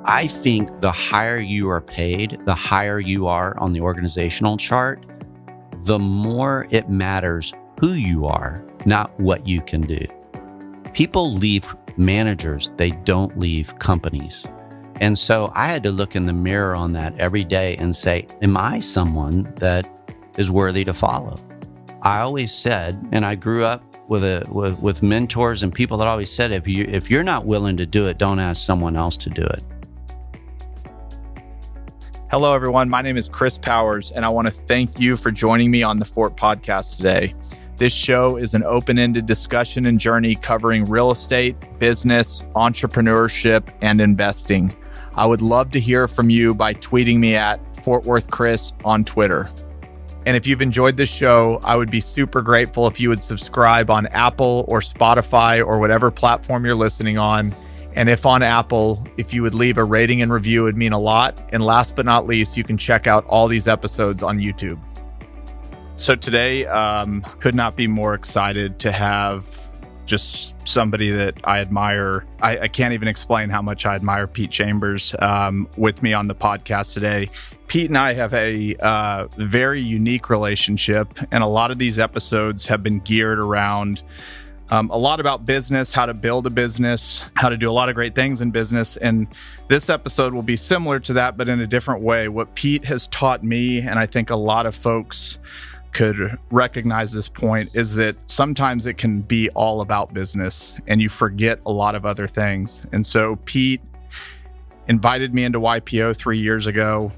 I think the higher you are paid, the higher you are on the organizational chart, the more it matters who you are, not what you can do. People leave managers, they don't leave companies. And so I had to look in the mirror on that every day and say, am I someone that is worthy to follow? I always said, and I grew up with mentors and people that always said, if you're not willing to do it, don't ask someone else to do it. Hello, everyone. My name is Chris Powers, and I want to thank you for joining me on the Fort Podcast today. This show is an open-ended discussion and journey covering real estate, business, entrepreneurship, and investing. I would love to hear from you by tweeting me at Fort Worth Chris on Twitter. And if you've enjoyed this show, I would be super grateful if you would subscribe on Apple or Spotify or whatever platform you're listening on. And if on Apple, if you would leave a rating and review, it would mean a lot. And last but not least, you can check out all these episodes on YouTube. So today, could not be more excited to have just somebody that I admire. I can't even explain how much I admire Pete Chambers with me on the podcast today. Pete and I have a very unique relationship, and a lot of these episodes have been geared around a lot about business, how to build a business, how to do a lot of great things in business. And this episode will be similar to that, but in a different way. What Pete has taught me, and I think a lot of folks could recognize this point, is that sometimes it can be all about business and you forget a lot of other things. And so Pete invited me into YPO 3 years ago.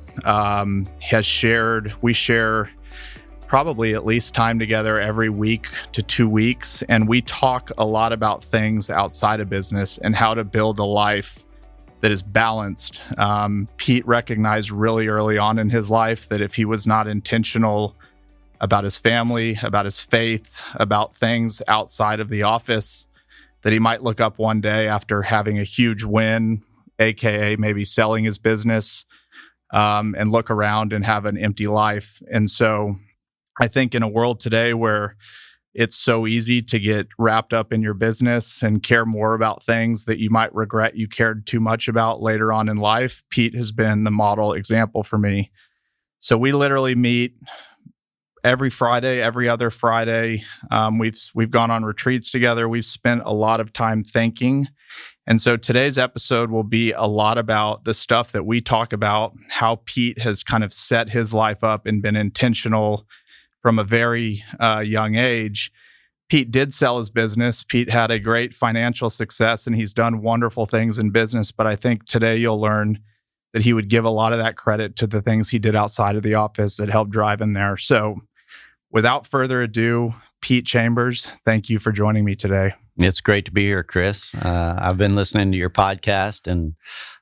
We share probably at least time together every week to 2 weeks. And we talk a lot about things outside of business and how to build a life that is balanced. Pete recognized really early on in his life that if he was not intentional about his family, about his faith, about things outside of the office, that he might look up one day after having a huge win, AKA maybe selling his business, and look around and have an empty life. And so I think in a world today where it's so easy to get wrapped up in your business and care more about things that you might regret you cared too much about later on in life, Pete has been the model example for me. So we literally meet every Friday, every other Friday. We've gone on retreats together. We've spent a lot of time thinking. And so today's episode will be a lot about the stuff that we talk about, how Pete has kind of set his life up and been intentional from a very young age. Pete did sell his business. Pete had a great financial success and he's done wonderful things in business. But I think today you'll learn that he would give a lot of that credit to the things he did outside of the office that helped drive him there. So without further ado, Pete Chambers, thank you for joining me today. It's great to be here, Chris. I've been listening to your podcast, and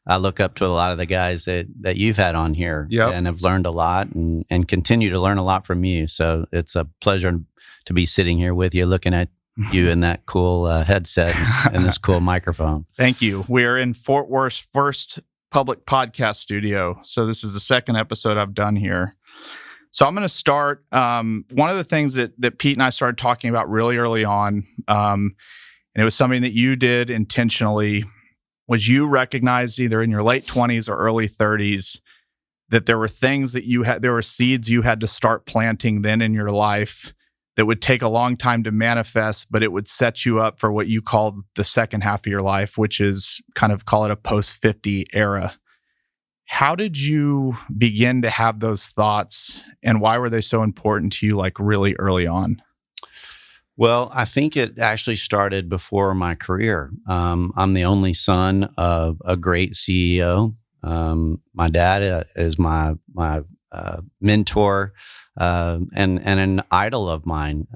I look up to a lot of the guys that you've had on here. Yep. And have learned a lot and continue to learn a lot from you. So it's a pleasure to be sitting here with you, looking at you in that cool headset and this cool microphone. Thank you. We are in Fort Worth's first public podcast studio. So this is the second episode I've done here. So I'm going to start. One of the things that Pete and I started talking about really early on, and it was something that you did intentionally, was you recognized either in your late 20s or early 30s that there were things that there were seeds you had to start planting then in your life that would take a long time to manifest, but it would set you up for what you called the second half of your life, which is kind of call it a post-50 era. How did you begin to have those thoughts, and why were they so important to you, like really early on? Well, I think it actually started before my career. I'm the only son of a great CEO. My dad is my mentor and an idol of mine.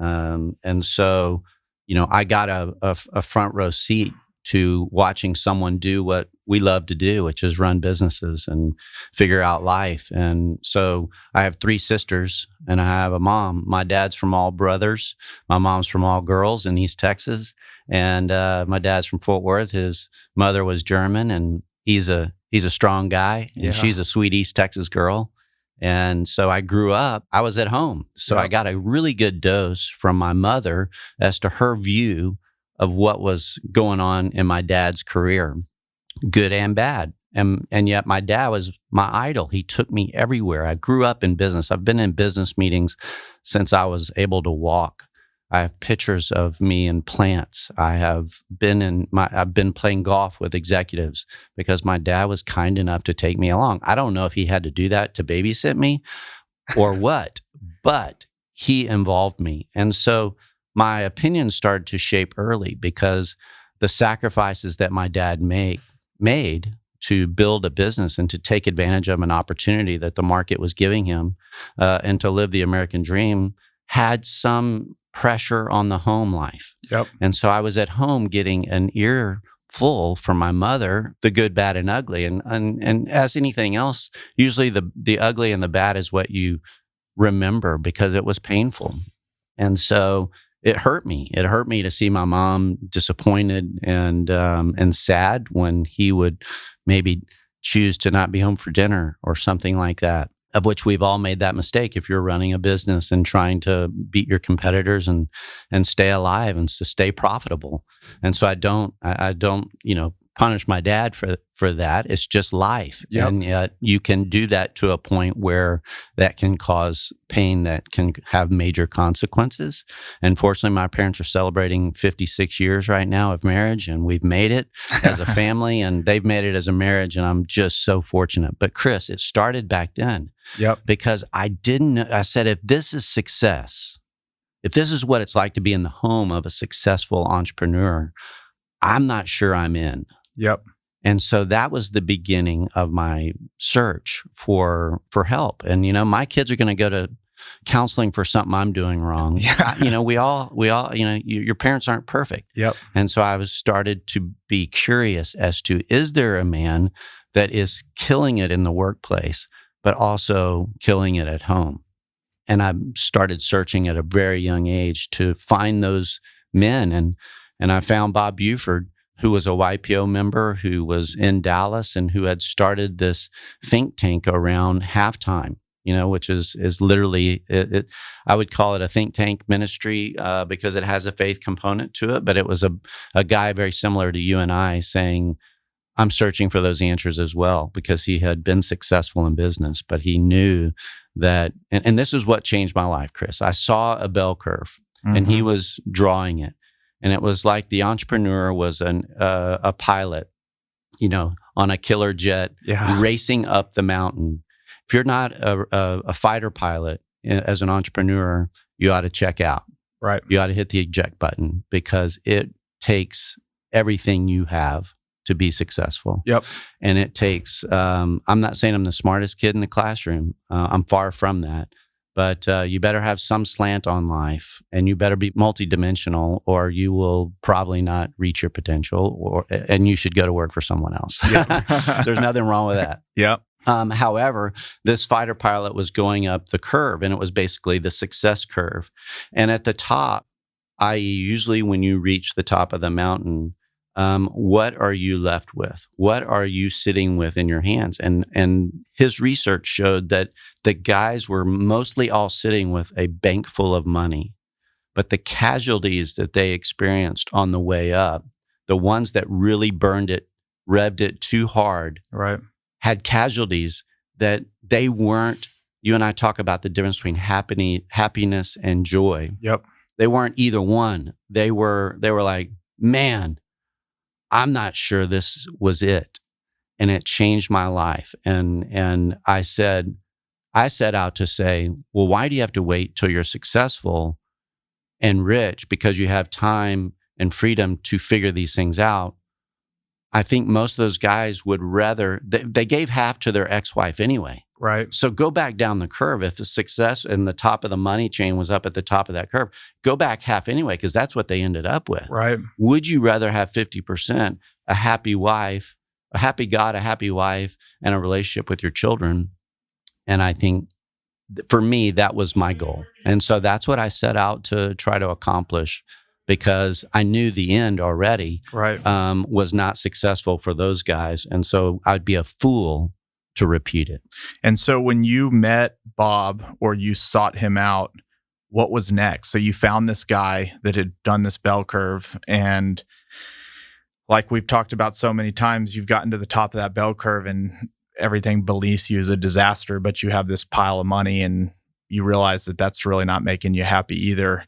And so, I got a front row seat to watching someone do what we love to do, which is run businesses and figure out life. And so I have 3 sisters and I have a mom. My dad's from all brothers. My mom's from all girls in East Texas. And my dad's from Fort Worth. His mother was German, and he's a strong guy, and she's a sweet East Texas girl. And so I grew up, I was at home. So I got a really good dose from my mother as to her view of what was going on in my dad's career, good and bad. And yet my dad was my idol. He took me everywhere. I grew up in business. I've been in business meetings since I was able to walk. I have pictures of me in plants. I've been playing golf with executives because my dad was kind enough to take me along. I don't know if he had to do that to babysit me or what, but he involved me. And so my opinions started to shape early because the sacrifices that my dad made to build a business and to take advantage of an opportunity that the market was giving him and to live the American dream had some pressure on the home life. Yep. And so I was at home getting an earful from my mother, the good, bad, and ugly. And as anything else, usually the ugly and the bad is what you remember because it was painful. And so it hurt me. It hurt me to see my mom disappointed and sad when he would maybe choose to not be home for dinner or something like that, of which we've all made that mistake if you're running a business and trying to beat your competitors and stay alive and to stay profitable. And so I don't punish my dad for that. It's just life. Yep. And yet you can do that to a point where that can cause pain that can have major consequences. And fortunately, my parents are celebrating 56 years right now of marriage, and we've made it as a family, and they've made it as a marriage, and I'm just so fortunate. But Chris, it started back then. Yep. Because I said, if this is success, if this is what it's like to be in the home of a successful entrepreneur, I'm not sure I'm in. Yep. And so that was the beginning of my search for help. And, my kids are going to go to counseling for something I'm doing wrong. Yeah. We all, your parents aren't perfect. Yep. And so I started to be curious as to, is there a man that is killing it in the workplace, but also killing it at home? And I started searching at a very young age to find those men. And I found Bob Buford, who was a YPO member, who was in Dallas and who had started this think tank around halftime, which is literally, I would call it a think tank ministry because it has a faith component to it. But it was a guy very similar to you and I saying, I'm searching for those answers as well, because he had been successful in business, but he knew that, and this is what changed my life, Chris. I saw a bell curve and he was drawing it. And it was like the entrepreneur was a pilot, on a killer jet, racing up the mountain. If you're not a fighter pilot as an entrepreneur, you ought to check out. Right. You ought to hit the eject button because it takes everything you have to be successful. Yep. And it takes, I'm not saying I'm the smartest kid in the classroom. I'm far from that. But you better have some slant on life, and you better be multidimensional, or you will probably not reach your potential, and you should go to work for someone else. Yeah. There's nothing wrong with that. Yep. However, this fighter pilot was going up the curve, and it was basically the success curve. And at the top, i.e., usually when you reach the top of the mountain, what are you left with? What are you sitting with in your hands? And his research showed that the guys were mostly all sitting with a bank full of money, but the casualties that they experienced on the way up, the ones that really revved it too hard, right, had casualties that they weren't. You and I talk about the difference between happiness and joy. Yep. They weren't either one. They were like, man, I'm not sure this was it. And it changed my life. And I set out to say, well, why do you have to wait till you're successful and rich because you have time and freedom to figure these things out? I think most of those guys would rather, they gave half to their ex-wife anyway. Right. So go back down the curve. If the success and the top of the money chain was up at the top of that curve, go back half anyway, because that's what they ended up with. Right. Would you rather have 50%, a happy wife, a happy God, a happy wife, and a relationship with your children? And I think for me, that was my goal. And so that's what I set out to try to accomplish, because I knew the end already was not successful for those guys. And so I'd be a fool to repeat it. And so when you met Bob, or you sought him out, what was next? So you found this guy that had done this bell curve, and like we've talked about so many times, you've gotten to the top of that bell curve and everything beneath you is a disaster, but you have this pile of money and you realize that that's really not making you happy either.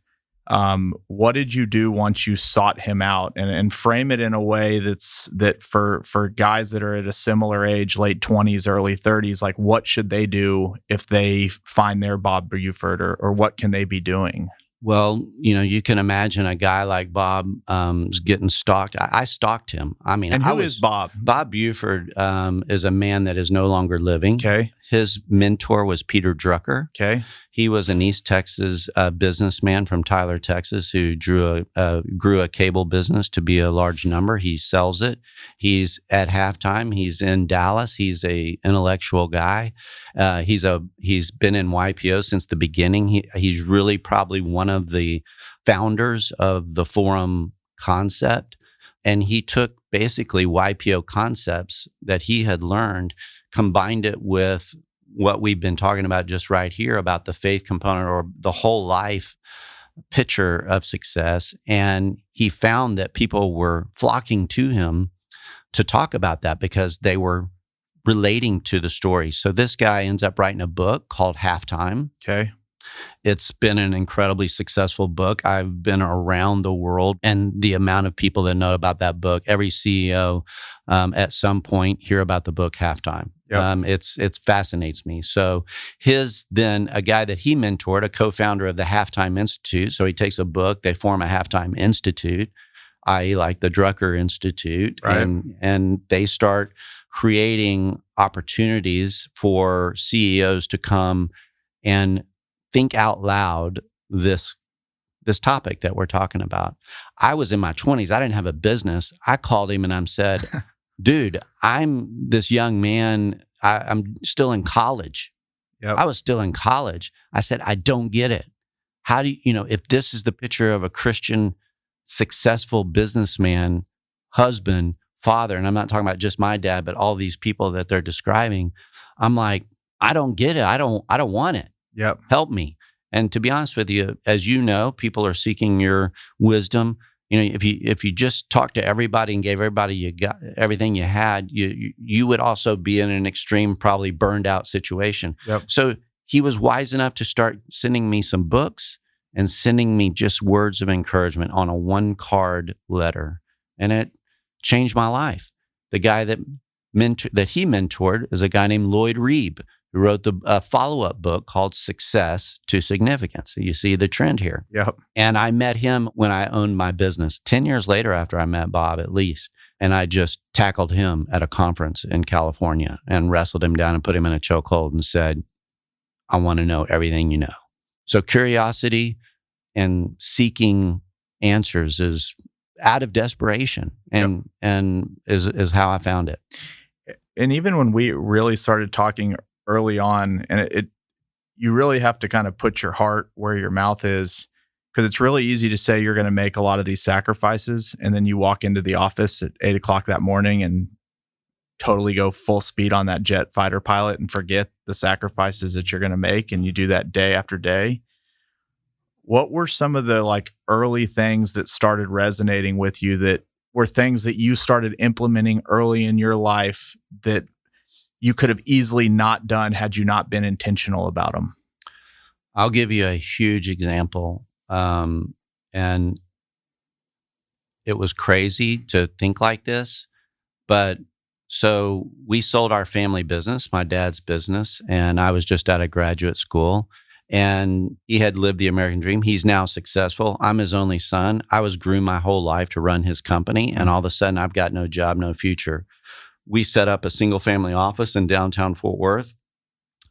What did you do once you sought him out, and frame it in a way that for guys that are at a similar age, late 20s, early 30s, like what should they do if they find their Bob Buford, or what can they be doing? Well, you can imagine a guy like Bob is getting stalked. I stalked him. I mean, and who is Bob? Bob Buford is a man that is no longer living. Okay. His mentor was Peter Drucker. Okay. He was an East Texas businessman from Tyler, Texas, who grew a cable business to be a large number. He sells it. He's at halftime. He's in Dallas. He's a intellectual guy. He's been in YPO since the beginning. He's really probably one of the founders of the forum concept. And he took basically YPO concepts that he had learned, combined it with what we've been talking about just right here about the faith component or the whole life picture of success. And he found that people were flocking to him to talk about that because they were relating to the story. So this guy ends up writing a book called Halftime. Okay. It's been an incredibly successful book. I've been around the world, and the amount of people that know about that book, every CEO at some point hear about the book Halftime. Yep. It fascinates me. So then a guy that he mentored, a co-founder of the Halftime Institute. So he takes a book, they form a Halftime Institute, i.e. like the Drucker Institute, right. and they start creating opportunities for CEOs to come and think out loud this topic that we're talking about. I was in my 20s. I didn't have a business. I called him and I said, dude, I'm this young man. I'm still in college. Yep. I was still in college. I said, I don't get it. How do you, if this is the picture of a Christian, successful businessman, husband, father, and I'm not talking about just my dad, but all these people that they're describing, I'm like, I don't get it. I don't want it. Yep. Help me. And to be honest with you, as you know, people are seeking your wisdom. If you just talk to everybody and gave everybody you got everything you had, you would also be in an extreme, probably burned out situation. Yep. So he was wise enough to start sending me some books and sending me just words of encouragement on a 1-card letter, and it changed my life. The guy that he mentored is a guy named Lloyd Reeb, who wrote the follow-up book called Success to Significance. So you see the trend here. Yep. And I met him when I owned my business, 10 years later after I met Bob at least. And I just tackled him at a conference in California and wrestled him down and put him in a chokehold and said, I want to know everything you know. So curiosity and seeking answers is out of desperation and is how I found it. And even when we really started talking early on, and you really have to kind of put your heart where your mouth is, because it's really easy to say you're going to make a lot of these sacrifices, and then you walk into the office at 8:00 that morning and totally go full speed on that jet fighter pilot and forget the sacrifices that you're going to make, and you do that day after day. What were some of the early things that started resonating with you that were things that you started implementing early in your life that you could have easily not done had you not been intentional about them? I'll give you a huge example. And it was crazy to think like this, but so we sold our family business, my dad's business, and I was just out of graduate school, and he had lived the American dream. He's now successful. I'm his only son. I was groomed my whole life to run his company, and all of a sudden I've got no job, no future. We set up a single family office in downtown Fort Worth.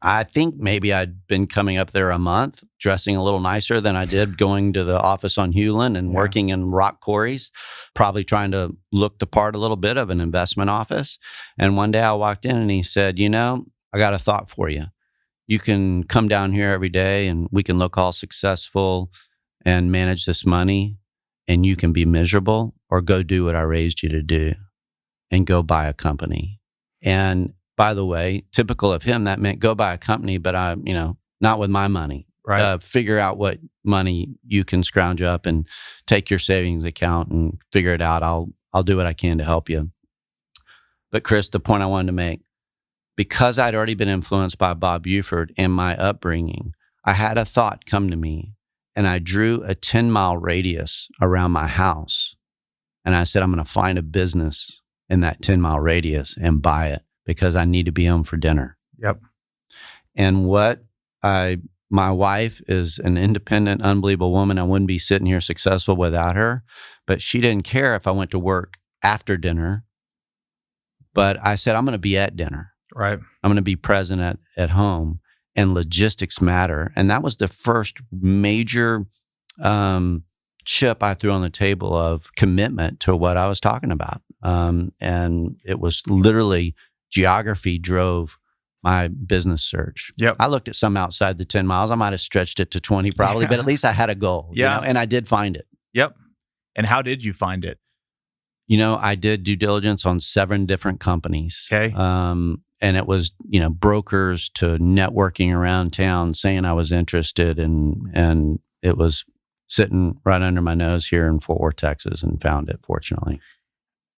I think maybe I'd been coming up there a month, dressing a little nicer than I did going to the office on Hewlin and working in rock quarries, probably trying to look the part a little bit of an investment office. And one day I walked in and he said, I got a thought for you. You can come down here every day and we can look all successful and manage this money, and you can be miserable, or go do what I raised you to do and go buy a company. And by the way, typical of him, that meant go buy a company, but not with my money. Right. Figure out what money you can scrounge up and take your savings account and figure it out. I'll I'll do what I can to help you. But Chris, the point I wanted to make, because I'd already been influenced by Bob Buford in my upbringing, I had a thought come to me, and I drew a 10-mile radius around my house. And I said, I'm going to find a business in that 10-mile radius and buy it because I need to be home for dinner. Yep. And my wife is an independent, unbelievable woman. I wouldn't be sitting here successful without her, but she didn't care if I went to work after dinner. But I said, I'm going to be at dinner. Right. I'm going to be present at home, and logistics matter. And that was the first major chip I threw on the table of commitment to what I was talking about. And it was literally geography drove my business search. Yep. I looked at some outside the 10 miles. I might have stretched it to 20 probably, but at least I had a goal. Yeah. And I did find it. Yep. And how did you find it? I did due diligence on 7 different companies. Okay. And it was, brokers to networking around town saying I was interested, and it was sitting right under my nose here in Fort Worth, Texas, and found it, fortunately.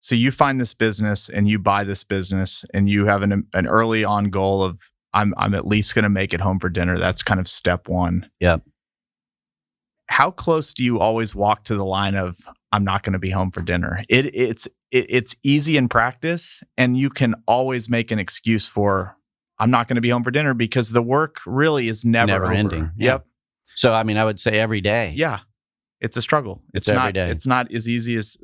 So you find this business and you buy this business, and you have an early on goal of I'm at least going to make it home for dinner. That's kind of step one. Yep. How close do you always walk to the line of I'm not going to be home for dinner? It's easy in practice, and you can always make an excuse for I'm not going to be home for dinner because the work really is never over. Ending. Yeah. Yep. So I would say every day. Yeah. It's a struggle. It's every day. It's not as easy as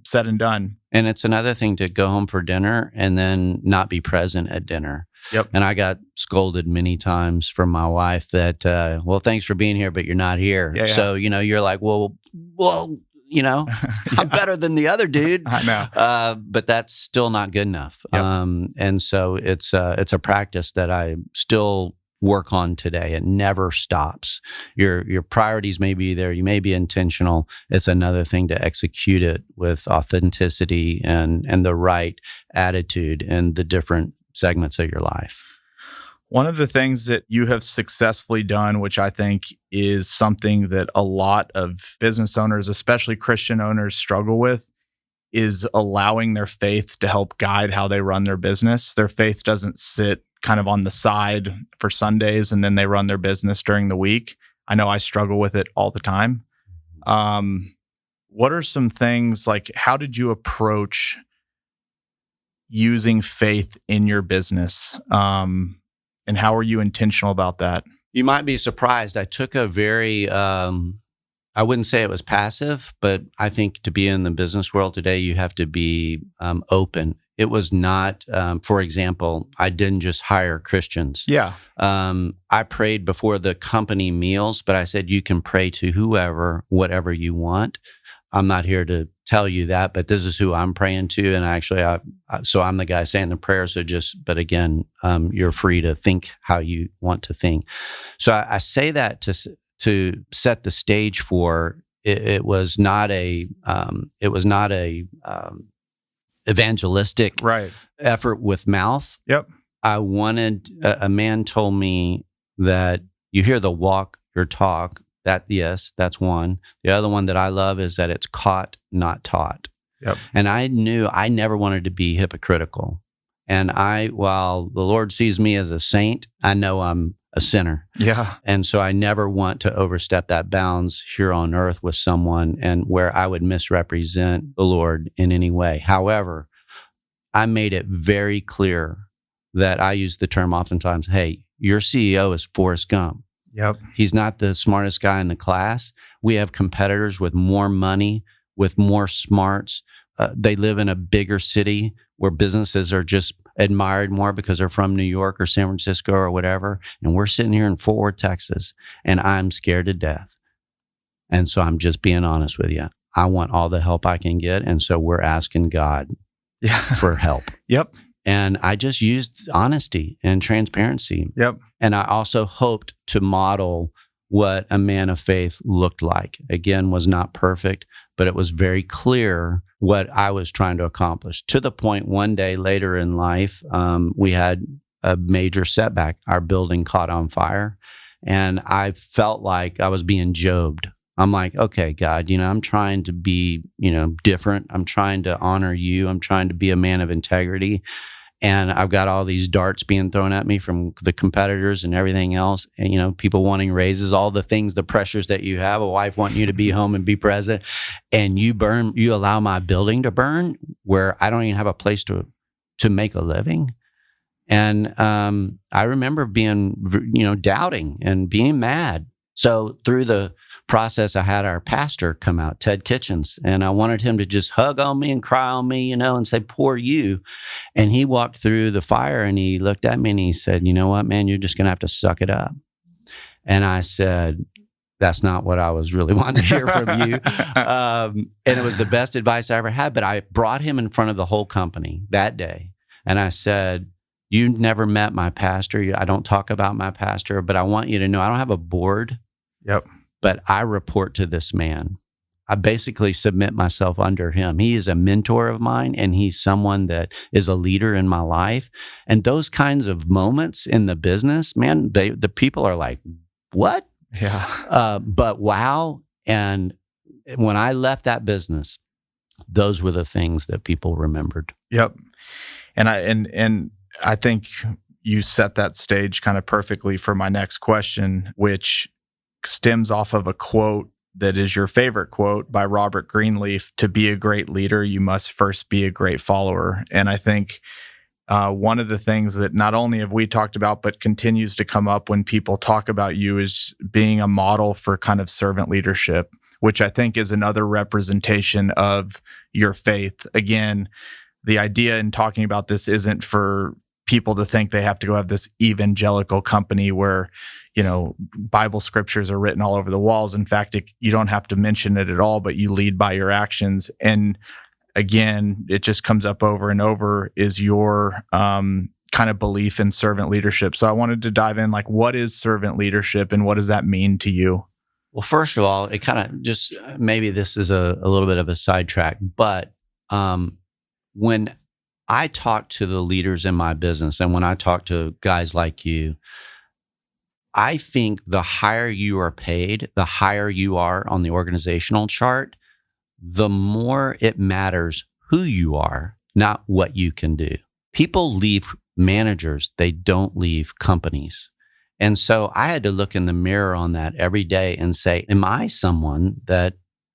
said and done. And it's another thing to go home for dinner and then not be present at dinner. Yep. And I got scolded many times from my wife that, well, thanks for being here, but you're not here. Yeah. So, you're like, well, Yeah. I'm better than the other dude. I know. But that's still not good enough. Yep. And so it's a practice that I still work on today. It never stops. Your priorities may be there. You may be intentional. It's another thing to execute it with authenticity and the right attitude in the different segments of your life. One of the things that you have successfully done, which I think is something that a lot of business owners, especially Christian owners, struggle with, is allowing their faith to help guide how they run their business. Their faith doesn't sit kind of on the side for Sundays and then they run their business during the week. I know I struggle with it all the time. What are some things like, how did you approach using faith in your business? And how are you intentional about that? You might be surprised. I took a very, I wouldn't say it was passive, but I think to be in the business world today, you have to be open. It was not, for example, I didn't just hire Christians. Yeah. I prayed before the company meals, but I said, you can pray to whoever, whatever you want. I'm not here to tell you that, but this is who I'm praying to. And actually, so I'm the guy saying the prayer. So but again, you're free to think how you want to think. So I say that to set the stage for it was not a evangelistic effort with mouth. Yep. I wanted, a man told me that you hear the walk, your talk. That, yes, that's one. The other one that I love is that it's caught, not taught. Yep. And I knew I never wanted to be hypocritical. And while the Lord sees me as a saint, I know I'm a sinner. Yeah. And so I never want to overstep that bounds here on earth with someone and where I would misrepresent the Lord in any way. However, I made it very clear that I use the term oftentimes, hey, your CEO is Forrest Gump. Yep. He's not the smartest guy in the class. We have competitors with more money, with more smarts. They live in a bigger city where businesses are just admired more because they're from New York or San Francisco or whatever. And we're sitting here in Fort Worth, Texas, and I'm scared to death. And so I'm just being honest with you. I want all the help I can get. And so we're asking God for help. Yep. And I just used honesty and transparency. Yep. And I also hoped to model what a man of faith looked like. Again, was not perfect, but it was very clear what I was trying to accomplish. To the point one day later in life, we had a major setback. Our building caught on fire. And I felt like I was being jobed. I'm like, okay, God, I'm trying to be, different. I'm trying to honor you. I'm trying to be a man of integrity. And I've got all these darts being thrown at me from the competitors and everything else. And, people wanting raises, all the things, the pressures that you have, a wife wanting you to be home and be present. And you allow my building to burn where I don't even have a place to make a living. And I remember being, doubting and being mad. So through the process, I had our pastor come out, Ted Kitchens, and I wanted him to just hug on me and cry on me, and say, poor you. And he walked through the fire and he looked at me and he said, you know what, man, you're just going to have to suck it up. And I said, that's not what I was really wanting to hear from you. And it was the best advice I ever had. But I brought him in front of the whole company that day. And I said, you never met my pastor. I don't talk about my pastor, but I want you to know I don't have a board. Yep. But I report to this man. I basically submit myself under him. He is a mentor of mine, and he's someone that is a leader in my life. And those kinds of moments in the business, man, the people are like, what? Yeah. But wow. And when I left that business, those were the things that people remembered. Yep. And I think you set that stage kind of perfectly for my next question, which stems off of a quote that is your favorite quote by Robert Greenleaf: to be a great leader, you must first be a great follower. And I think one of the things that not only have we talked about, but continues to come up when people talk about you is being a model for kind of servant leadership, which I think is another representation of your faith. Again, the idea in talking about this isn't for people to think they have to go have this evangelical company where, Bible scriptures are written all over the walls. In fact, you don't have to mention it at all, but you lead by your actions. And again, it just comes up over and over is your kind of belief in servant leadership. So I wanted to dive in, like, what is servant leadership and what does that mean to you? Well, first of all, it kind of just, maybe this is a little bit of a sidetrack, but when I talk to the leaders in my business and when I talk to guys like you, I think the higher you are paid, the higher you are on the organizational chart, the more it matters who you are, not what you can do. People leave managers, they don't leave companies. And so I had to look in the mirror on that every day and say, am I someone that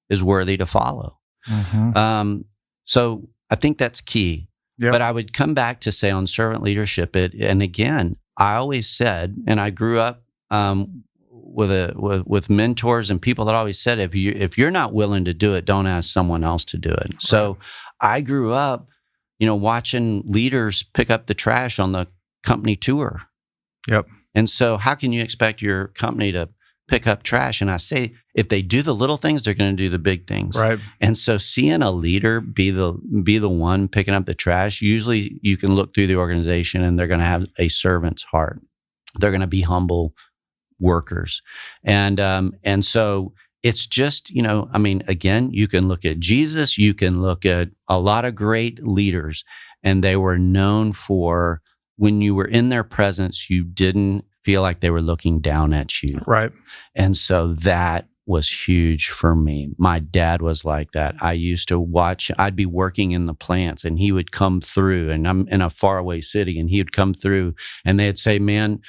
is worthy to follow? Mm-hmm. So I think that's key. Yep. But I would come back to say on servant leadership, and again, I always said, and I grew up with mentors and people that always said, if you're not willing to do it, don't ask someone else to do it. Right. So I grew up, watching leaders pick up the trash on the company tour. Yep. And so how can you expect your company to pick up trash? And I say, if they do the little things, they're going to do the big things. Right. And so seeing a leader be the one picking up the trash, usually you can look through the organization and they're going to have a servant's heart. They're going to be humble workers. And so it's just, again, you can look at Jesus, you can look at a lot of great leaders, and they were known for, when you were in their presence, you didn't feel like they were looking down at you. Right. And so that was huge for me. My dad was like that. I used to watch, I'd be working in the plants and he would come through, and I'm in a faraway city, and he would come through and they'd say, man,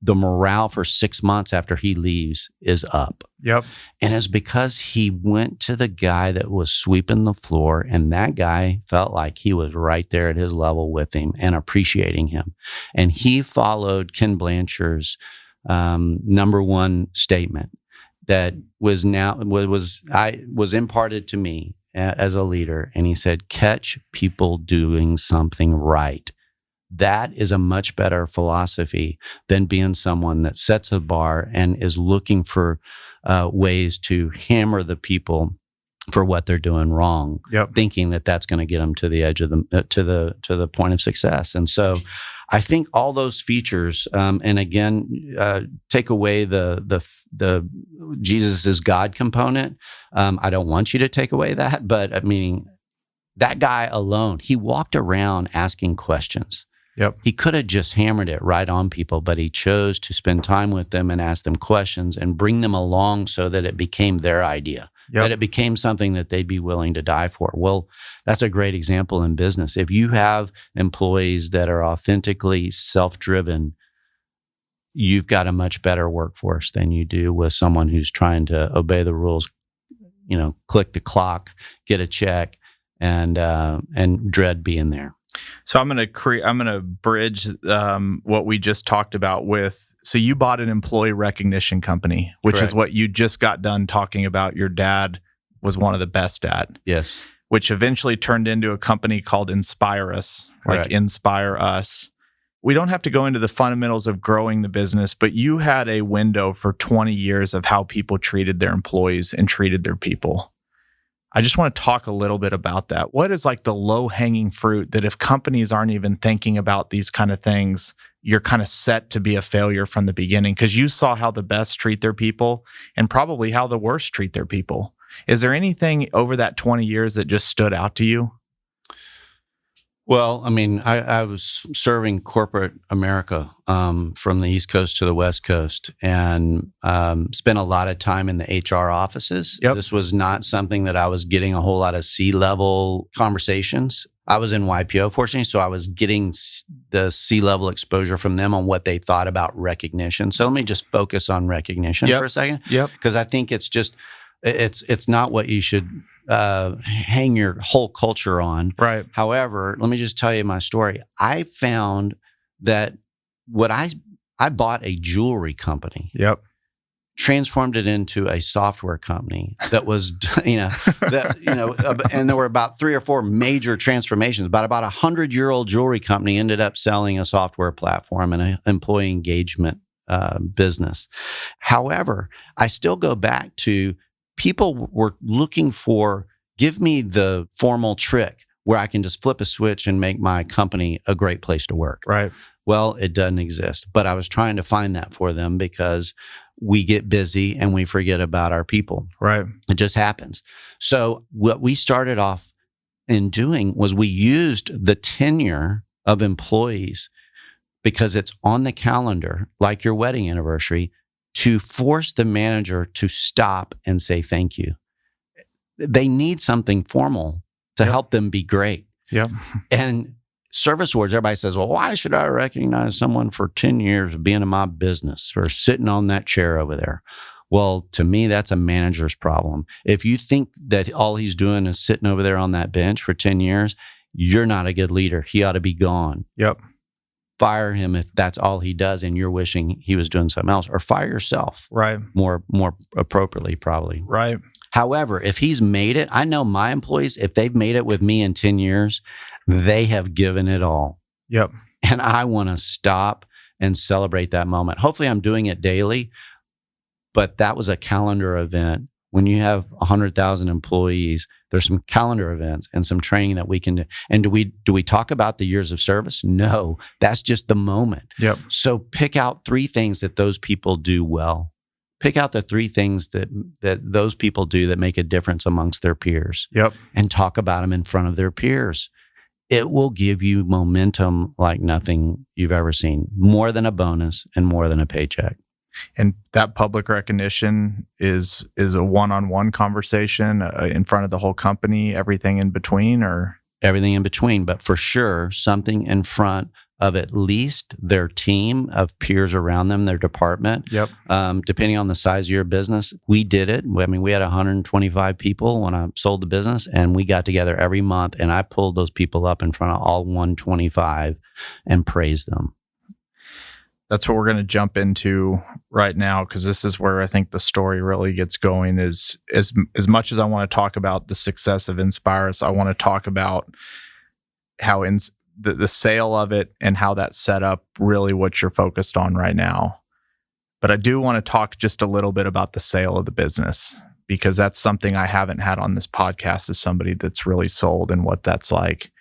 the morale for 6 months after he leaves is up. Yep. And it's because he went to the guy that was sweeping the floor, and that guy felt like he was right there at his level with him and appreciating him. And he followed Ken Blanchard's number one statement that was imparted to me as a leader. And he said, catch people doing something right. That is a much better philosophy than being someone that sets a bar and is looking for ways to hammer the people for what they're doing wrong, yep. thinking that that's going to get them to the edge of to the point of success. And so, I think all those features, and again, take away the Jesus is God component. I don't want you to take away that, but I mean, that guy alone, he walked around asking questions. Yep. He could have just hammered it right on people, but he chose to spend time with them and ask them questions and bring them along so that it became their idea, that it became something that they'd be willing to die for. Well, that's a great example in business. If you have employees that are authentically self-driven, you've got a much better workforce than you do with someone who's trying to obey the rules, click the clock, get a check, and dread being there. So I'm going to bridge what we just talked about with. So you bought an employee recognition company, which Correct. is what you just got done talking about. Your dad was one of the best at. Yes. Which eventually turned into a company called Inspire Us, Correct. like Inspire Us. We don't have to go into the fundamentals of growing the business, but you had a window for 20 years of how people treated their employees and treated their people. I just want to talk a little bit about that. What is like the low-hanging fruit that if companies aren't even thinking about these kind of things, you're kind of set to be a failure from the beginning? Because you saw how the best treat their people and probably how the worst treat their people. Is there anything over that 20 years that just stood out to you? Well, I mean, I was serving corporate America from the East Coast to the West Coast, and spent a lot of time in the HR offices. Yep. This was not something that I was getting a whole lot of C-level conversations. I was in YPO, fortunately, so I was getting the C-level exposure from them on what they thought about recognition. So let me just focus on recognition for a second, because I think it's just it's not what you should hang your whole culture on. Right. However, let me just tell you my story. I found that I bought a jewelry company. Yep. Transformed it into a software company that was, and there were about 3 or 4 major transformations. About 100-year-old jewelry company ended up selling a software platform and an employee engagement business. However, I still go back to people were looking for, give me the formal trick where I can just flip a switch and make my company a great place to work. Right. Well, it doesn't exist. But I was trying to find that for them because we get busy and we forget about our people. Right. It just happens. So what we started off in doing was we used the tenure of employees, because it's on the calendar, like your wedding anniversary, to force the manager to stop and say thank you. They need something formal to help them be great. Yep. And service awards, everybody says, well, why should I recognize someone for 10 years of being in my business or sitting on that chair over there? Well, to me, that's a manager's problem. If you think that all he's doing is sitting over there on that bench for 10 years, you're not a good leader. He ought to be gone. Yep. Fire him if that's all he does and you're wishing he was doing something else, or fire yourself. Right. More appropriately, probably. Right. However, if he's made it, I know my employees, if they've made it with me in 10 years, they have given it all. Yep. And I want to stop and celebrate that moment. Hopefully I'm doing it daily, but that was a calendar event. When you have 100,000 employees, there's some calendar events and some training that we can do. And do we talk about the years of service? No, that's just the moment. Yep. So pick out 3 things that those people do well. Pick out the 3 things that those people do that make a difference amongst their peers. Yep. And talk about them in front of their peers. It will give you momentum like nothing you've ever seen, more than a bonus and more than a paycheck. And that public recognition is a one-on-one conversation in front of the whole company, everything in between, or everything in between, but for sure something in front of at least their team of peers around them, their department. Yep. Depending on the size of your business, we did it. I mean, we had 125 people when I sold the business, and we got together every month, and I pulled those people up in front of all 125 and praised them. That's what we're going to jump into right now, because this is where I think the story really gets going. Is as much as I want to talk about the success of Inspire Us, I want to talk about how the sale of it and how that set up really what you're focused on right now. But I do want to talk just a little bit about the sale of the business, because that's something I haven't had on this podcast as somebody that's really sold and what that's like.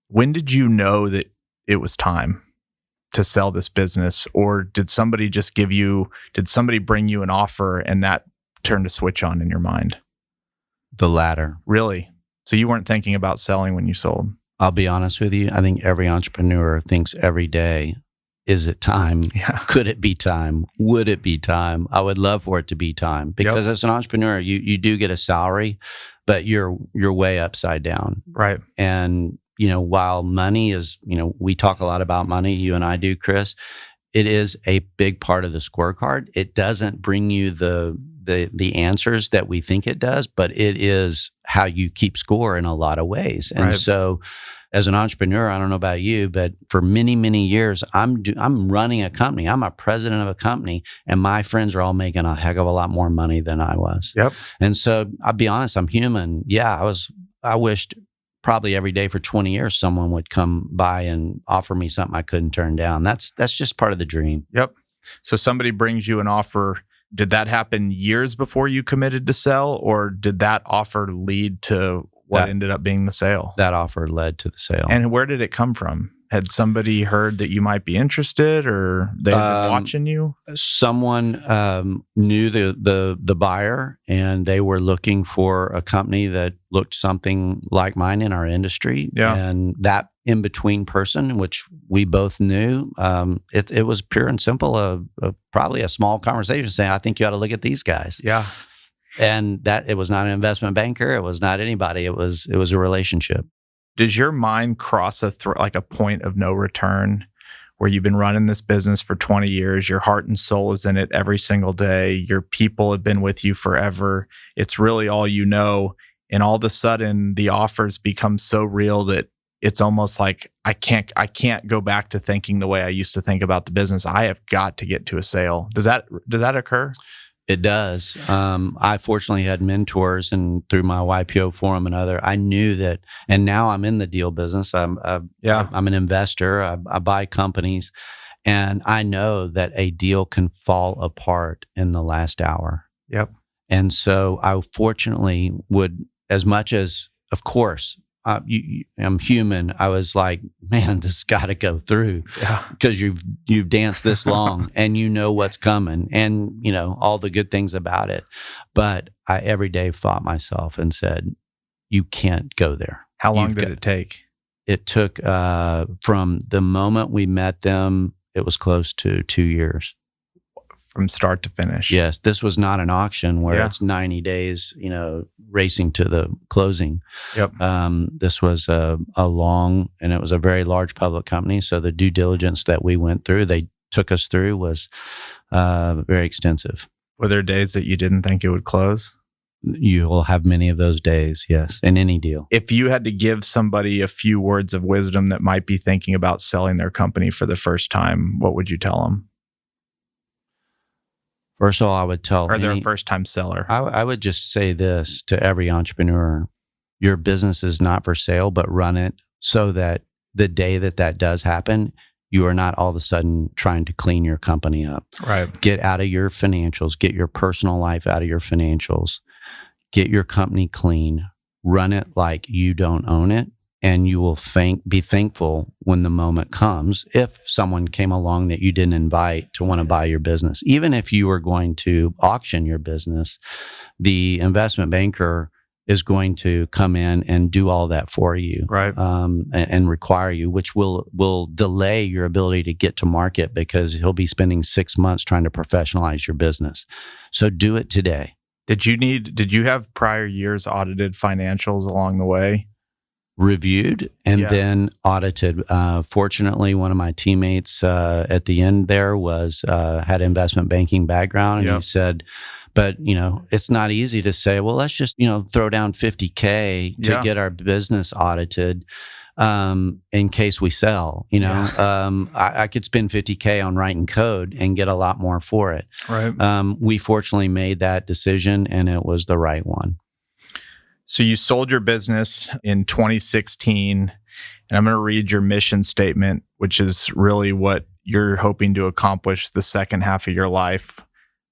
When did you know that it was time to sell this business? Or did somebody bring you an offer and that turned a switch on in your mind? The latter. Really? So you weren't thinking about selling when you sold? I'll be honest with you. I think every entrepreneur thinks every day, is it time? Yeah. Could it be time? Would it be time? I would love for it to be time because as an entrepreneur, you do get a salary, but you're way upside down. Right. And, while money is, we talk a lot about money, you and I do, Chris, it is a big part of the scorecard. It doesn't bring you the answers that we think it does, but it is how you keep score in a lot of ways. And so as an entrepreneur, I don't know about you, but for many, many years, I'm running a company. I'm a president of a company, and my friends are all making a heck of a lot more money than I was. Yep. And so I'll be honest, I'm human. Yeah, I wished probably every day for 20 years someone would come by and offer me something I couldn't turn down. That's just part of the dream. Yep. So somebody brings you an offer. Did that happen years before you committed to sell, or did that offer lead to what ended up being the sale? That offer led to the sale. And where did it come from? Had somebody heard that you might be interested, or they've been watching you? Someone knew the buyer, and they were looking for a company that looked something like mine in our industry. Yeah. And that in-between person, which we both knew, it was pure and simple, probably a small conversation saying, I think you ought to look at these guys. Yeah. And that it was not an investment banker. It was not anybody. It was a relationship. Does your mind cross a point of no return where you've been running this business for 20 years, your heart and soul is in it every single day, your people have been with you forever, it's really all you know, and all of a sudden the offers become so real that it's almost like I can't go back to thinking the way I used to think about the business. I have got to get to a sale. Does that occur? It does. I fortunately had mentors, and through my YPO forum and I knew that, and now I'm in the deal business. I'm an investor. I buy companies, and I know that a deal can fall apart in the last hour. Yep. And so I fortunately would, as much as, of course, I'm human. I was like, man, this has got to go through because you've danced this long and you know what's coming and all the good things about it. But I every day fought myself and said, you can't go there. How long did it take? It took from the moment we met them, it was close to 2 years. From start to finish. Yes. This was not an auction where it's 90 days, racing to the closing. Yep. This was a long, and it was a very large public company. So the due diligence that we went through, they took us through, was very extensive. Were there days that you didn't think it would close? You will have many of those days, yes, in any deal. If you had to give somebody a few words of wisdom that might be thinking about selling their company for the first time, what would you tell them? First of all, I would tell... Or they're a first-time seller. I would just say this to every entrepreneur. Your business is not for sale, but run it so that the day that does happen, you are not all of a sudden trying to clean your company up. Right. Get out of your financials. Get your personal life out of your financials. Get your company clean. Run it like you don't own it. And you will be thankful when the moment comes if someone came along that you didn't invite to want to buy your business. Even if you were going to auction your business, the investment banker is going to come in and do all that for you, right? And require you, which will delay your ability to get to market because he'll be spending 6 months trying to professionalize your business. So do it today. Did you have prior years audited financials along the way? Reviewed and then audited. Fortunately, one of my teammates at the end there had investment banking background, and he said, but it's not easy to say, well, let's just throw down $50K to get our business audited in case we sell. I could spend $50K on writing code and get a lot more for it. Right. We fortunately made that decision, and it was the right one. So you sold your business in 2016, and I'm going to read your mission statement, which is really what you're hoping to accomplish the second half of your life,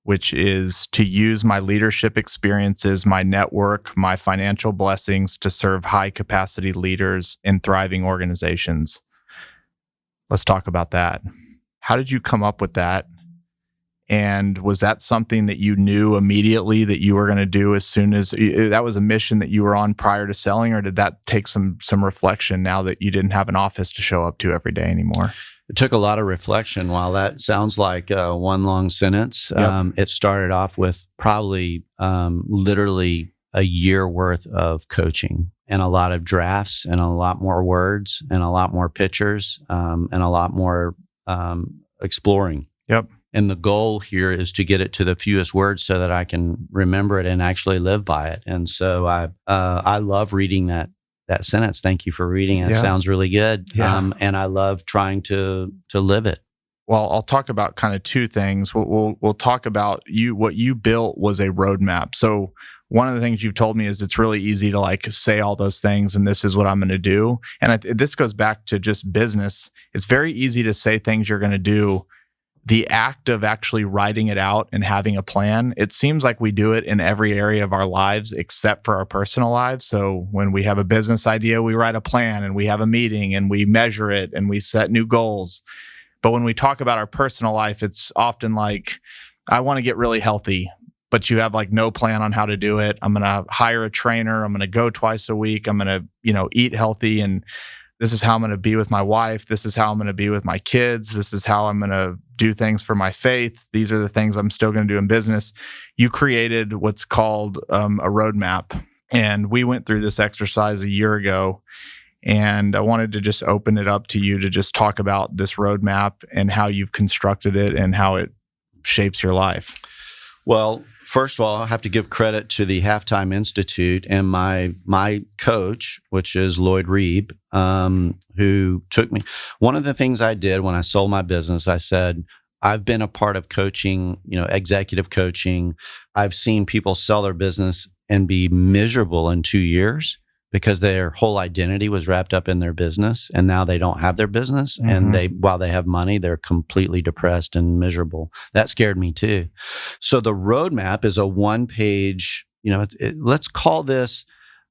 which is to use my leadership experiences, my network, my financial blessings to serve high-capacity leaders in thriving organizations. Let's talk about that. How did you come up with that? And was that something that you knew immediately that you were going to do as soon as that was a mission that you were on prior to selling, or did that take some reflection now that you didn't have an office to show up to every day anymore? It took a lot of reflection. While that sounds like one long sentence, it started off with probably literally a year worth of coaching and a lot of drafts and a lot more words and a lot more pictures and a lot more exploring. Yep. And the goal here is to get it to the fewest words so that I can remember it and actually live by it. And so I love reading that sentence. Thank you for reading it. It sounds really good. Yeah. And I love trying to live it. Well, I'll talk about kind of two things. We'll talk about what you built was a roadmap. So one of the things you've told me is it's really easy to like say all those things and this is what I'm going to do. And this goes back to just business. It's very easy to say things you're going to do. The act of actually writing it out and having a plan, it seems like we do it in every area of our lives except for our personal lives. So when we have a business idea, we write a plan and we have a meeting and we measure it and we set new goals. But when we talk about our personal life, it's often like, I want to get really healthy, but you have like no plan on how to do it. I'm going to hire a trainer. I'm going to go twice a week. I'm going to, eat healthy. And this is how I'm going to be with my wife. This is how I'm going to be with my kids. This is how I'm going to do things for my faith. These are the things I'm still going to do in business. You created what's called a roadmap. And we went through this exercise a year ago. And I wanted to just open it up to you to just talk about this roadmap and how you've constructed it and how it shapes your life. Well, first of all, I have to give credit to the Halftime Institute and my coach, which is Lloyd Reeb, who took me. One of the things I did when I sold my business, I said, I've been a part of coaching, executive coaching. I've seen people sell their business and be miserable in 2 years because their whole identity was wrapped up in their business, and now they don't have their business. Mm-hmm. And while they have money, they're completely depressed and miserable. That scared me too. So the roadmap is a one-page, let's call this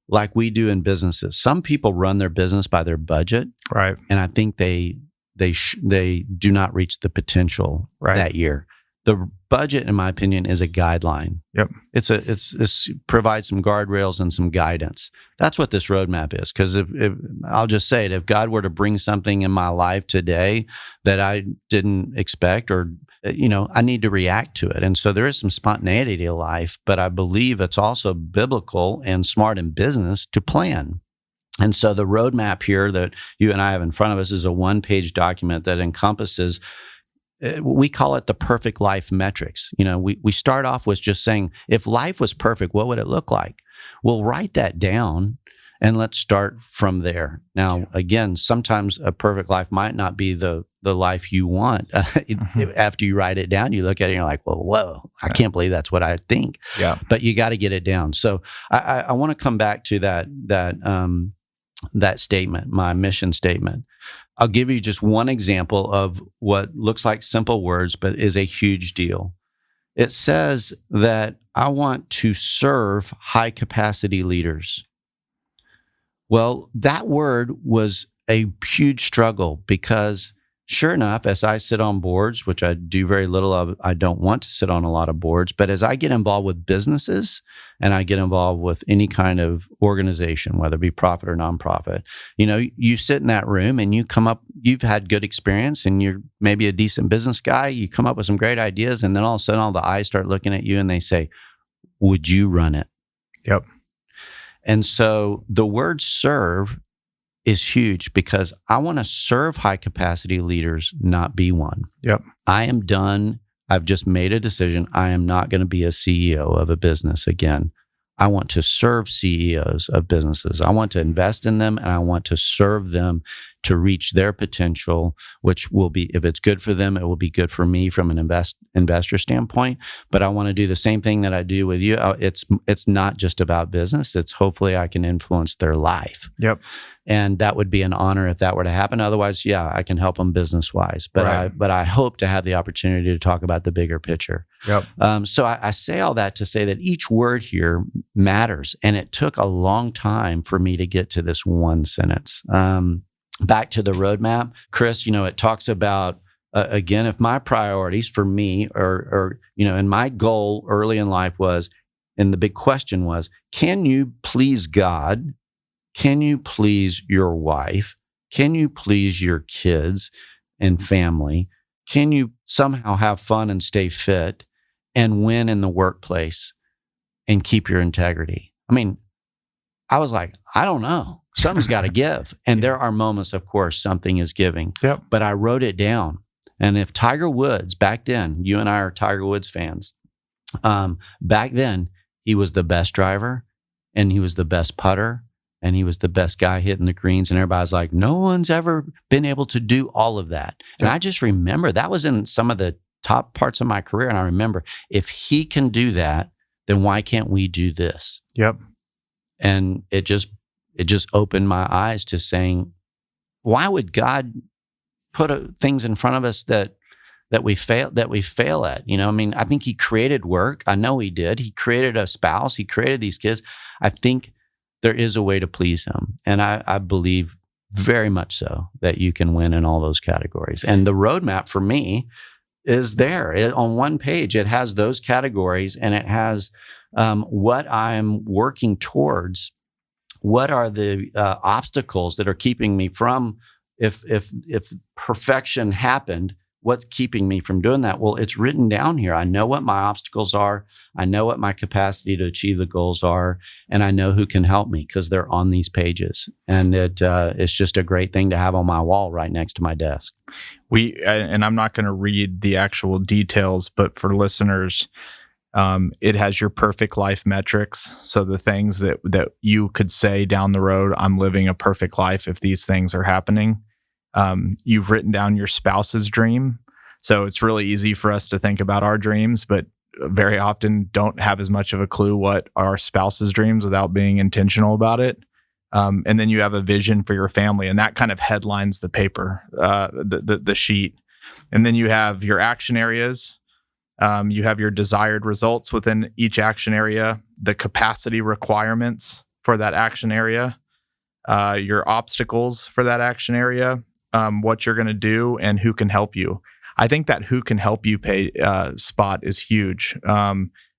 like we do in businesses. Some people run their business by their budget, right? And I think they do not reach the potential that year. The budget, in my opinion, is a guideline. Yep. It's provides some guardrails and some guidance. That's what this roadmap is. Because if I'll just say it, if God were to bring something in my life today that I didn't expect, or I need to react to it. And so there is some spontaneity to life, but I believe it's also biblical and smart in business to plan. And so the roadmap here that you and I have in front of us is a one-page document that encompasses. We call it the perfect life metrics. We start off with just saying, if life was perfect, what would it look like? We'll write that down and let's start from there. Now, again, sometimes a perfect life might not be the life you want. After you write it down, you look at it and you're like, well, whoa, I can't believe that's what I think. Yeah. But you got to get it down. So I want to come back to that statement, my mission statement. I'll give you just one example of what looks like simple words, but is a huge deal. It says that I want to serve high capacity leaders. Well, that word was a huge struggle because sure enough, as I sit on boards, which I do very little of, I don't want to sit on a lot of boards, but as I get involved with businesses and I get involved with any kind of organization, whether it be profit or nonprofit, you sit in that room and you come up, you've had good experience and you're maybe a decent business guy, you come up with some great ideas, and then all of a sudden all the eyes start looking at you and they say, would you run it? Yep. And so the word serve is huge because I want to serve high capacity leaders, not be one. Yep. I am done. I've just made a decision. I am not going to be a CEO of a business again. I want to serve CEOs of businesses. I want to invest in them and I want to serve them to reach their potential, which will be, if it's good for them, it will be good for me from an investor standpoint. But I want to do the same thing that I do with you. It's not just about business. It's hopefully I can influence their life. Yep. And that would be an honor if that were to happen. Otherwise, yeah, I can help them business wise. But I hope to have the opportunity to talk about the bigger picture. Yep. So I say all that to say that each word here matters, and it took a long time for me to get to this one sentence. Back to the roadmap, Chris. It talks about again, if my priorities for me and my goal early in life was, and the big question was, can you please God? Can you please your wife? Can you please your kids and family? Can you somehow have fun and stay fit and win in the workplace and keep your integrity? I mean, I was like, I don't know. Something's got to give. And there are moments, of course, something is giving. Yep. But I wrote it down. And if Tiger Woods, back then, you and I are Tiger Woods fans. Back then, he was the best driver and he was the best putter and he was the best guy hitting the greens. And everybody's like, no one's ever been able to do all of that. Yep. And I just remember that was in some of the top parts of my career. And I remember, if he can do that, then why can't we do this? Yep. And it just opened my eyes to saying, why would God put things in front of us that we fail at? You know, I mean, I think he created work. I know he did. He created a spouse. He created these kids. I think there is a way to please him. And I believe very much so that you can win in all those categories. And the roadmap for me is there. On one page, it has those categories and it has what I'm working towards. What are the obstacles that are keeping me from, if perfection happened, what's keeping me from doing that? Well, it's written down here. I know what my obstacles are. I know what my capacity to achieve the goals are. And I know who can help me because they're on these pages. And it's just a great thing to have on my wall right next to my desk. And I'm not going to read the actual details, but for listeners, it has your perfect life metrics. So the things that you could say down the road, I'm living a perfect life if these things are happening. You've written down your spouse's dream. So it's really easy for us to think about our dreams, but very often don't have as much of a clue what our spouse's dreams without being intentional about it. And then you have a vision for your family, and that kind of headlines the paper, the sheet. And then you have your action areas. You have your desired results within each action area, the capacity requirements for that action area, your obstacles for that action area, what you're going to do, and who can help you. I think that who can help you spot is huge,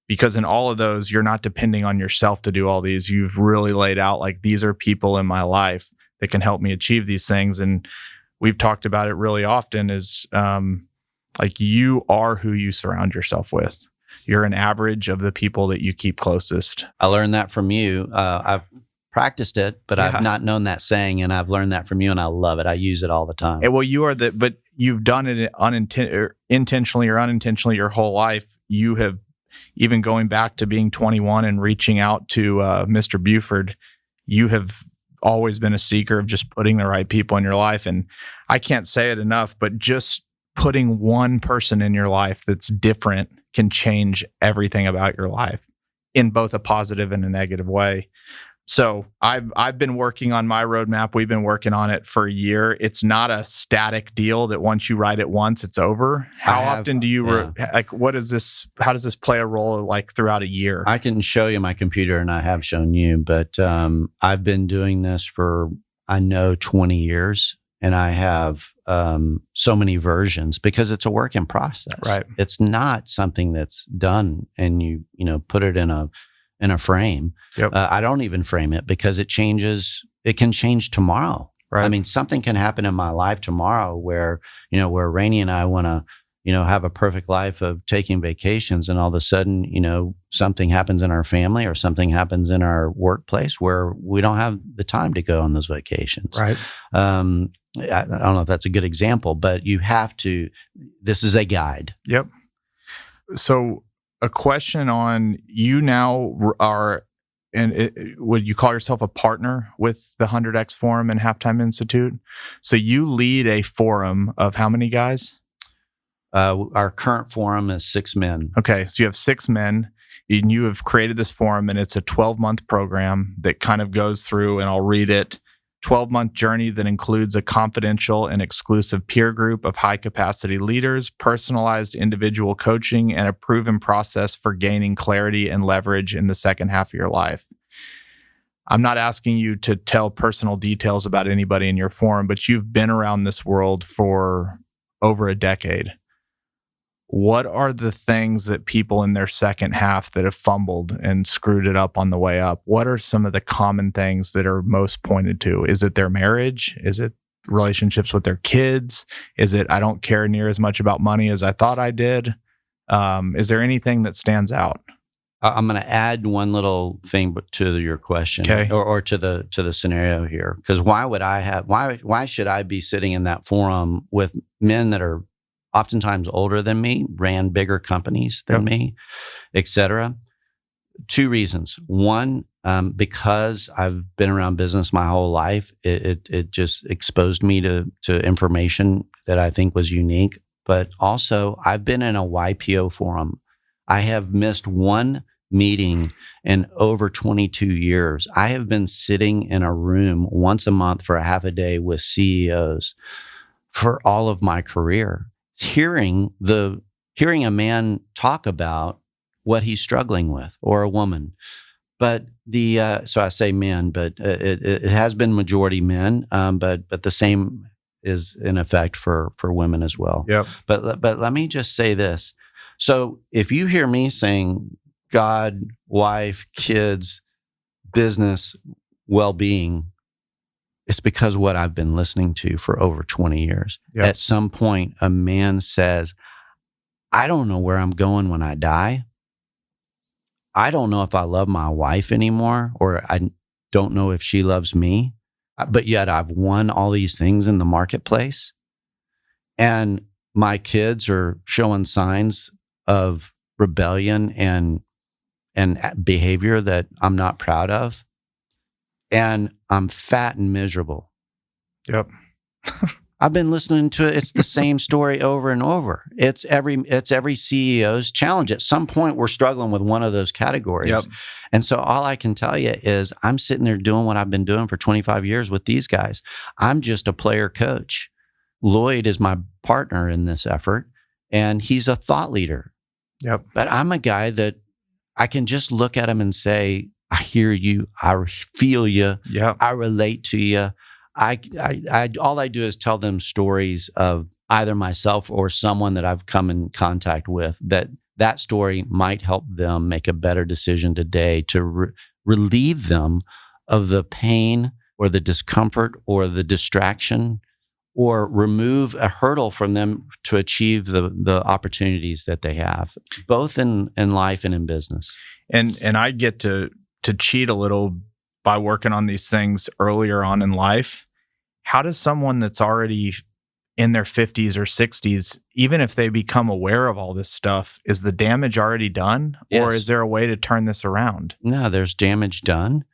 because in all of those, you're not depending on yourself to do all these. You've really laid out, like, these are people in my life that can help me achieve these things. And we've talked about it really often is, like, you are who you surround yourself with. You're an average of the people that you keep closest. I learned that from you. I've practiced it, but I've not known that saying, and I've learned that from you, and I love it. I use it all the time. Well, but you've done it intentionally or unintentionally your whole life. You have, even going back to being 21 and reaching out to Mr. Buford, you have always been a seeker of just putting the right people in your life. And I can't say it enough, but just putting one person in your life that's different can change everything about your life in both a positive and a negative way. So I've been working on my roadmap. We've been working on it for a year. It's not a static deal that once you write it once, it's over. How often do you what is this? How does this play a role like throughout a year? I can show you my computer, and I have shown you, but I've been doing this for, I know, 20 years. And I have so many versions because it's a work in process. Right. It's not something that's done and you put it in a frame. Yep. I don't even frame it because it changes. It can change tomorrow. Right. I mean, something can happen in my life tomorrow where Rainey and I want to have a perfect life of taking vacations, and all of a sudden, something happens in our family or something happens in our workplace where we don't have the time to go on those vacations. Right. I don't know if that's a good example, but you have to, this is a guide. Yep. So a question on, you now are, would you call yourself a partner with the 100X Forum and Halftime Institute? So you lead a forum of how many guys? Our current forum is 6 men. Okay. So you have 6 men, and you have created this forum, and it's a 12-month program that kind of goes through, and I'll read it. 12-month journey that includes a confidential and exclusive peer group of high-capacity leaders, personalized individual coaching, and a proven process for gaining clarity and leverage in the second half of your life. I'm not asking you to tell personal details about anybody in your forum, but you've been around this world for over a decade. What are the things that people in their second half that have fumbled and screwed it up on the way up? What are some of the common things that are most pointed to? Is it their marriage? Is it relationships with their kids? Is it, I don't care near as much about money as I thought I did? Is there anything that stands out? I'm going to add one little thing to your question, Okay. or to the scenario here. Because why should I be sitting in that forum with men that are oftentimes older than me, ran bigger companies than me, et cetera? Two reasons. One, because I've been around business my whole life, it just exposed me to information that I think was unique. But also, I've been in a YPO forum. I have missed one meeting in over 22 years. I have been sitting in a room once a month for a half a day with CEOs for all of my career, hearing a man talk about what he's struggling with, or a woman. But so I say men, but it has been majority men, but the same is in effect for women as well. Yep. But let me just say this. So if you hear me saying God, wife, kids, business, well-being, it's because what I've been listening to for over 20 years. Yep. At some point, a man says, I don't know where I'm going when I die. I don't know if I love my wife anymore, or I don't know if she loves me, but yet I've won all these things in the marketplace. And my kids are showing signs of rebellion and behavior that I'm not proud of. And I'm fat and miserable. Yep. I've been listening to it. It's the same story over and over. It's every CEO's challenge. At some point, we're struggling with one of those categories. Yep. And so all I can tell you is I'm sitting there doing what I've been doing for 25 years with these guys. I'm just a player coach. Lloyd is my partner in this effort, and he's a thought leader. Yep. But I'm a guy that I can just look at him and say, I hear you. I feel you. Yep. I relate to you. I all I do is tell them stories of either myself or someone that I've come in contact with, that story might help them make a better decision today to relieve them of the pain or the discomfort or the distraction, or remove a hurdle from them to achieve the opportunities that they have, both in life and in business. And I get to cheat a little by working on these things earlier on in life. How does someone that's already in their 50s or 60s, even if they become aware of all this stuff, is the damage already done? Yes. Or is there a way to turn this around? No, there's damage done.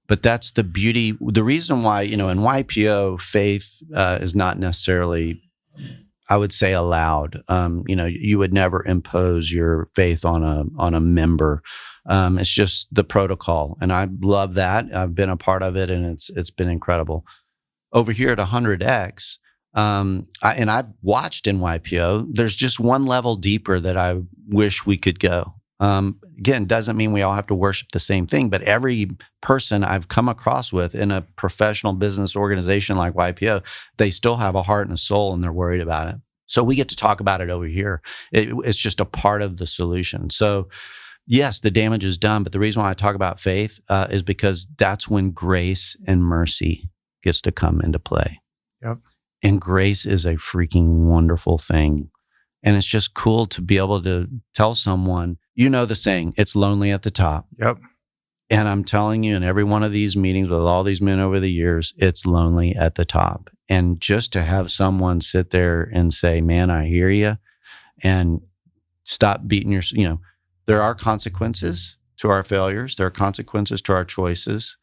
But that's the beauty. The reason why, in YPO, faith is not necessarily, I would say, allowed. You would never impose your faith on a member. It's just the protocol, and I love that. I've been a part of it, and it's been incredible. Over here at 100X, I've watched in YPO. There's just one level deeper that I wish we could go. Again, doesn't mean we all have to worship the same thing, but every person I've come across with in a professional business organization like YPO, they still have a heart and a soul, and they're worried about it. So we get to talk about it over here. It's just a part of the solution. So yes, the damage is done, but the reason why I talk about faith is because that's when grace and mercy gets to come into play. Yep. And grace is a freaking wonderful thing. And it's just cool to be able to tell someone, the saying, it's lonely at the top. Yep. And I'm telling you, in every one of these meetings with all these men over the years, it's lonely at the top. And just to have someone sit there and say, man, I hear you, and stop beating there are consequences to our failures. There are consequences to our choices,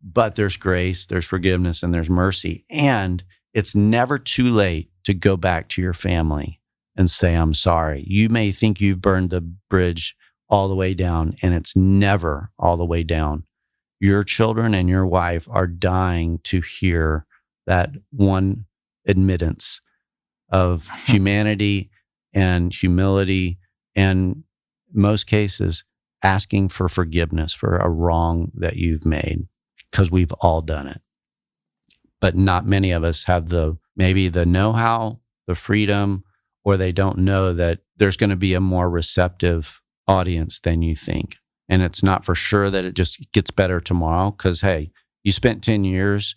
but there's grace, there's forgiveness, and there's mercy. And it's never too late to go back to your family and say, I'm sorry. You may think you've burned the bridge all the way down, and it's never all the way down. Your children and your wife are dying to hear that one admittance of humanity and humility, and in most cases, asking for forgiveness for a wrong that you've made, because we've all done it. But not many of us have maybe the know-how, the freedom, or they don't know that there's going to be a more receptive audience than you think. And it's not for sure that it just gets better tomorrow because, hey, you spent 10 years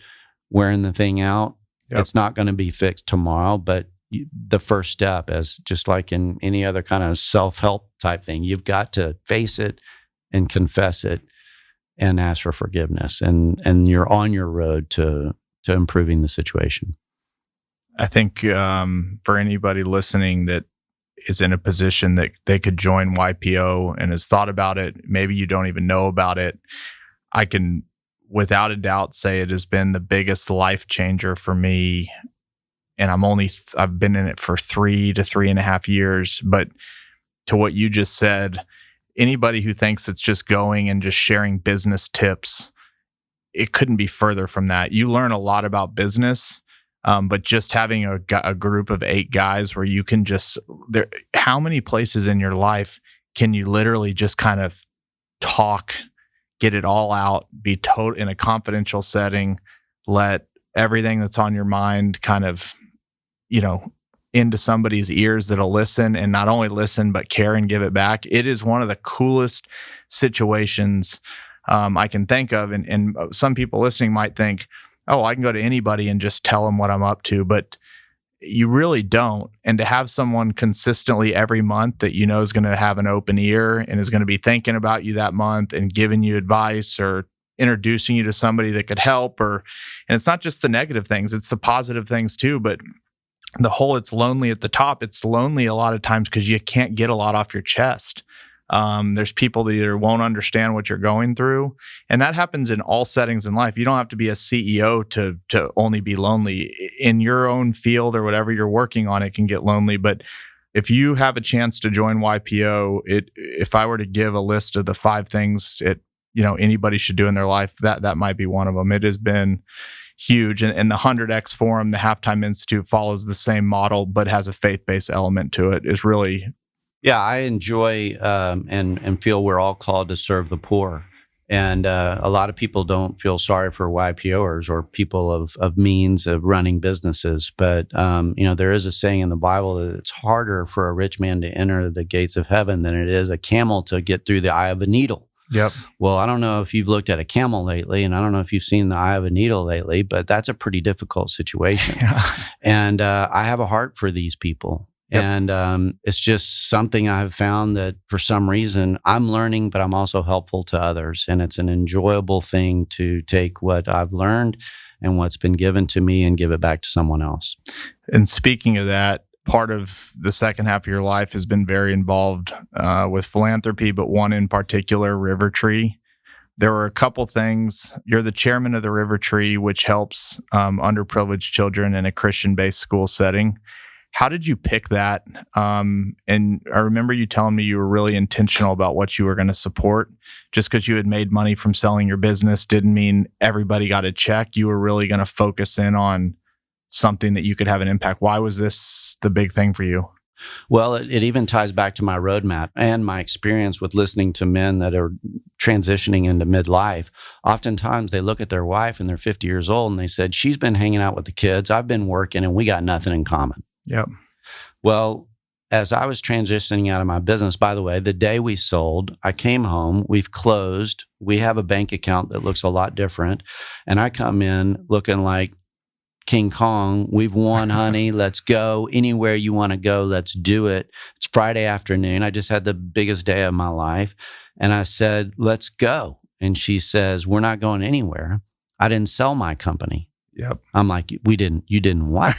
wearing the thing out. Yep. It's not going to be fixed tomorrow, but the first step, as just like in any other kind of self-help type thing, you've got to face it and confess it and ask for forgiveness. And you're on your road to improving the situation. I think for anybody listening that is in a position that they could join YPO and has thought about it, maybe you don't even know about it, I can without a doubt say it has been the biggest life changer for me. And I've been in it for 3 to 3.5 years. But to what you just said, anybody who thinks it's just going and just sharing business tips, it couldn't be further from that. You learn a lot about business, but just having a group of 8 guys where you can how many places in your life can you literally just kind of talk, get it all out, be in a confidential setting, let everything that's on your mind kind of, into somebody's ears that'll listen, and not only listen, but care and give it back. It is one of the coolest situations I can think of. And some people listening might think, oh, I can go to anybody and just tell them what I'm up to, but you really don't. And to have someone consistently every month that is going to have an open ear and is going to be thinking about you that month and giving you advice or introducing you to somebody that could help, and it's not just the negative things, it's the positive things too. But the whole, it's lonely at the top. It's lonely a lot of times because you can't get a lot off your chest. There's people that either won't understand what you're going through, and that happens in all settings in life. You don't have to be a CEO to only be lonely. In your own field or whatever you're working on, it can get lonely. But if you have a chance to join YPO, if I were to give a list of the 5 things anybody should do in their life, that might be one of them. It has been huge. And the 100X Forum, the Halftime Institute, follows the same model, but has a faith-based element to it. Is really... Yeah, I enjoy and feel we're all called to serve the poor. And a lot of people don't feel sorry for YPOers or people of means of running businesses. But, there is a saying in the Bible that it's harder for a rich man to enter the gates of heaven than it is a camel to get through the eye of a needle. Yep. Well, I don't know if you've looked at a camel lately, and I don't know if you've seen the eye of a needle lately, but that's a pretty difficult situation. Yeah. And I have a heart for these people. Yep. And it's just something I've found that for some reason I'm learning, but I'm also helpful to others. And it's an enjoyable thing to take what I've learned and what's been given to me and give it back to someone else. And speaking of that, part of the second half of your life has been very involved with philanthropy, but one in particular, Rivertree. There were a couple things. You're the chairman of the Rivertree, which helps underprivileged children in a Christian-based school setting. How did you pick that? And I remember you telling me you were really intentional about what you were going to support. Just because you had made money from selling your business didn't mean everybody got a check. You were really going to focus in on something that you could have an impact. Why was this the big thing for you? Well, it even ties back to my roadmap and my experience with listening to men that are transitioning into midlife. Oftentimes they look at their wife and they're 50 years old and they said, she's been hanging out with the kids, I've been working, and we got nothing in common. Yep. Well, as I was transitioning out of my business, by the way, the day we sold, I came home, we've closed, we have a bank account that looks a lot different. And I come in looking like King Kong. We've won, honey. Let's go anywhere you want to go. Let's do it. It's Friday afternoon. I just had the biggest day of my life. And I said, let's go. And she says, we're not going anywhere. I didn't sell my company. Yep. I'm like, you didn't what?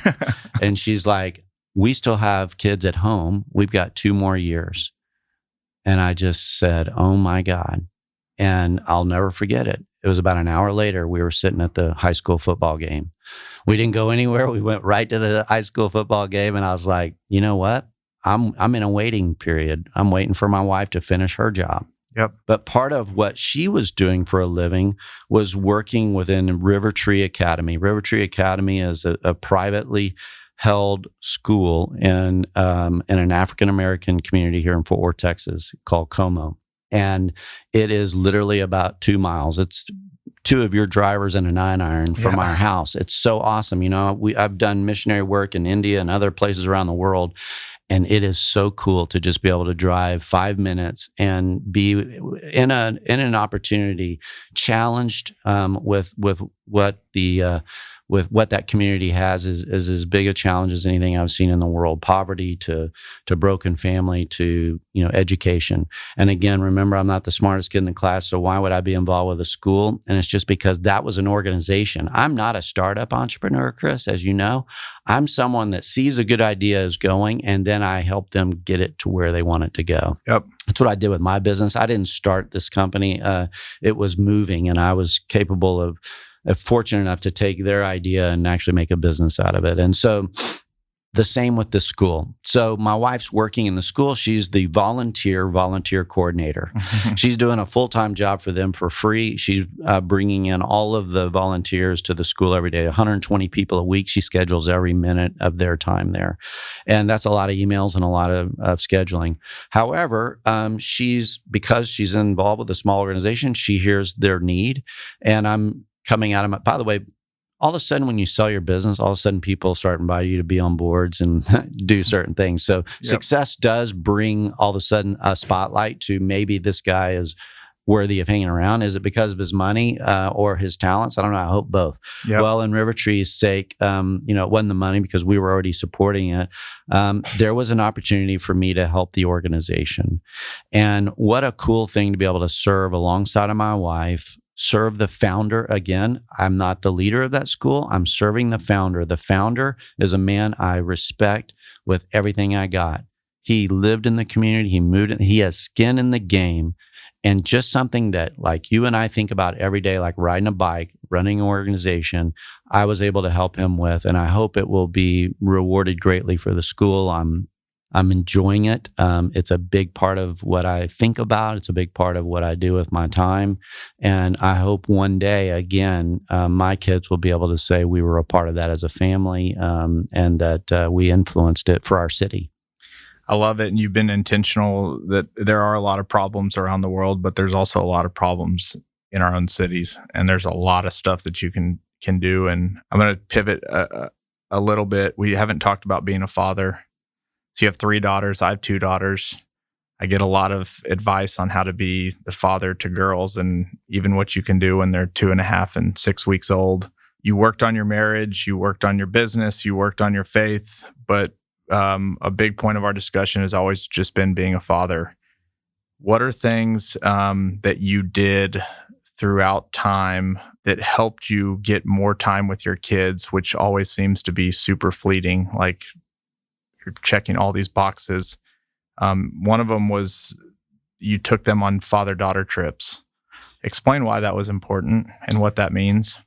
And she's like, we still have kids at home. We've got 2 more years. And I just said, oh my God. And I'll never forget it. It was about an hour later. We were sitting at the high school football game. We didn't go anywhere. We went right to the high school football game. And I was like, you know what? I'm in a waiting period. I'm waiting for my wife to finish her job. Yep. But part of what she was doing for a living was working within Rivertree Academy. Rivertree Academy is a privately held school in an African-American community here in Fort Worth, Texas, called Como. And it is literally about 2 miles. It's two of your drivers and a 9-iron from our house. It's so awesome. I've done missionary work in India and other places around the world. And it is so cool to just be able to drive 5 minutes and be in an opportunity, challenged with what that community has is as big a challenge as anything I've seen in the world. Poverty to broken family to education. And again, remember, I'm not the smartest kid in the class, so why would I be involved with a school? And it's just because that was an organization. I'm not a startup entrepreneur, Chris, as you know. I'm someone that sees a good idea is going, and then I help them get it to where they want it to go. Yep. That's what I did with my business. I didn't start this company. It was moving, and I was capable of fortunate enough to take their idea and actually make a business out of it. And so the same with the school. So my wife's working in the school. She's the volunteer coordinator. She's doing a full-time job for them for free. She's bringing in all of the volunteers to the school every day, 120 people a week. She schedules every minute of their time there. And that's a lot of emails and a lot of scheduling. However, because she's involved with a small organization, she hears their need. And I'm coming out of by the way, all of a sudden when you sell your business, all of a sudden people start inviting you to be on boards and do certain things. So success does bring all of a sudden a spotlight to maybe this guy is worthy of hanging around. Is it because of his money or his talents? I don't know. I hope both. Yep. Well, in Rivertree's sake, it wasn't the money because we were already supporting it. There was an opportunity for me to help the organization. And what a cool thing to be able to serve alongside of my wife, serve the founder. Again, I'm not the leader of that school. I'm serving the founder. The founder is a man I respect with everything I got. He lived in the community. He moved. He has skin in the game. And just something that like you and I think about every day, like riding a bike, running an organization, I was able to help him with. And I hope it will be rewarded greatly for the school. I'm enjoying it. It's a big part of what I think about. It's a big part of what I do with my time. And I hope one day, again, my kids will be able to say we were a part of that as a family and that we influenced it for our city. I love it. And you've been intentional that there are a lot of problems around the world, but there's also a lot of problems in our own cities. And there's a lot of stuff that you can do. And I'm going to pivot a little bit. We haven't talked about being a father. So you have 3 daughters. I have 2 daughters. I get a lot of advice on how to be the father to girls and even what you can do when they're 2.5 and 6 weeks old. You worked on your marriage, you worked on your business, you worked on your faith, but a big point of our discussion has always just been being a father. What are things that you did throughout time that helped you get more time with your kids, which always seems to be super fleeting? Like, you're checking all these boxes. One of them was you took them on father-daughter trips. Explain why that was important and what that means.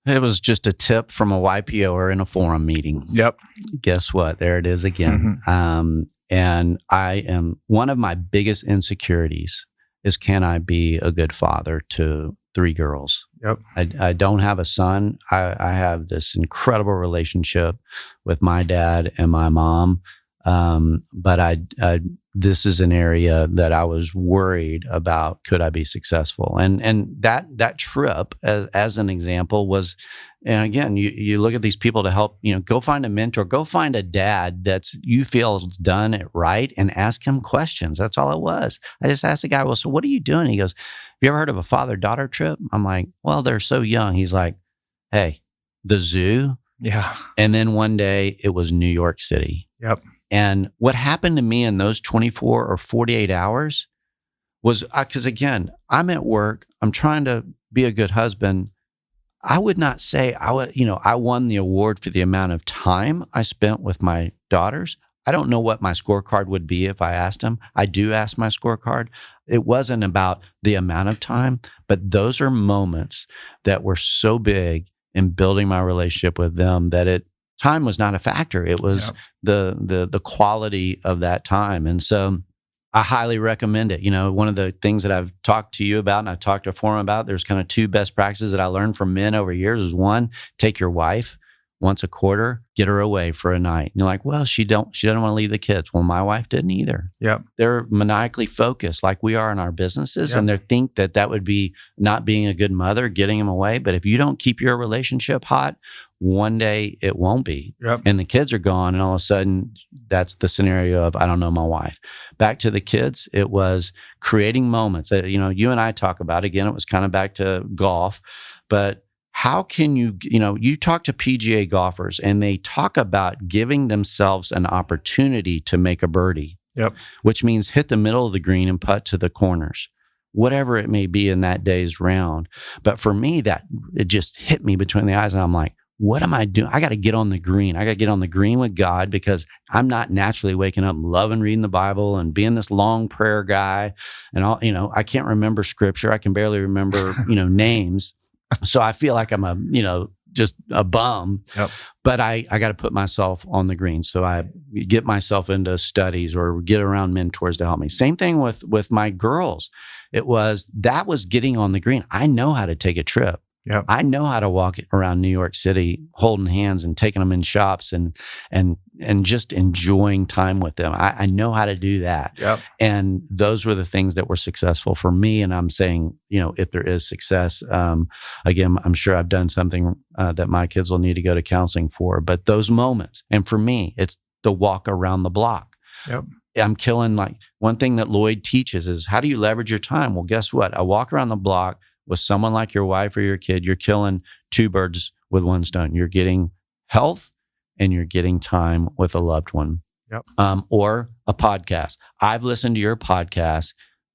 It was just a tip from a YPOer in a forum meeting. Yep. Guess what? There it is again. Mm-hmm. And one of my biggest insecurities is, can I be a good father to 3 girls? Yep. I don't have a son. I have this incredible relationship with my dad and my mom. But this is an area that I was worried about. Could I be successful? And that trip, as an example, was, and again, you look at these people to help, go find a mentor, go find a dad that's you feel has done it right, and ask him questions. That's all it was. I just asked the guy, well, so what are you doing? He goes, have you ever heard of a father-daughter trip? I'm like, well, they're so young. He's like, hey, the zoo. Yeah. And then one day it was New York City. Yep. And what happened to me in those 24 or 48 hours was, because again, I'm at work, I'm trying to be a good husband. I would not say I won the award for the amount of time I spent with my daughters. I don't know what my scorecard would be if I asked them. I do ask my scorecard. It wasn't about the amount of time, but those are moments that were so big in building my relationship with them that time was not a factor. It was the quality of that time. And so I highly recommend it. One of the things that I've talked to you about and I've talked to a forum about, there's kind of 2 best practices that I learned from men over years is, 1, take your wife once a quarter, get her away for a night. And you're like, well, she doesn't want to leave the kids. Well, my wife didn't either. Yep. They're maniacally focused like we are in our businesses. Yep. And they think that would be not being a good mother, getting them away. But if you don't keep your relationship hot, one day it won't be. Yep. And the kids are gone. And all of a sudden, that's the scenario of, I don't know my wife. Back to the kids, it was creating moments. You and I talk about, again, it was kind of back to golf. But how can you talk to PGA golfers and they talk about giving themselves an opportunity to make a birdie, yep, which means hit the middle of the green and putt to the corners, whatever it may be in that day's round. But for me, it just hit me between the eyes. And I'm like, what am I doing? I got to get on the green. I got to get on the green with God because I'm not naturally waking up loving reading the Bible and being this long prayer guy. And I can't remember scripture. I can barely remember, names. So I feel like I'm just a bum, yep. But I got to put myself on the green. So I get myself into studies or get around mentors to help me. Same thing with my girls. That was getting on the green. I know how to take a trip. Yep. I know how to walk around New York City, holding hands and taking them in shops and just enjoying time with them. I know how to do that. Yep. And those were the things that were successful for me. And I'm saying, if there is success, again, I'm sure I've done something that my kids will need to go to counseling for. But those moments, and for me, it's the walk around the block. Yep. I'm killing, like, one thing that Lloyd teaches is, how do you leverage your time? Well, guess what? I walk around the block with someone like your wife or your kid. You're killing two birds with one stone. You're getting health and you're getting time with a loved one. Yep. Or a podcast. I've listened to your podcast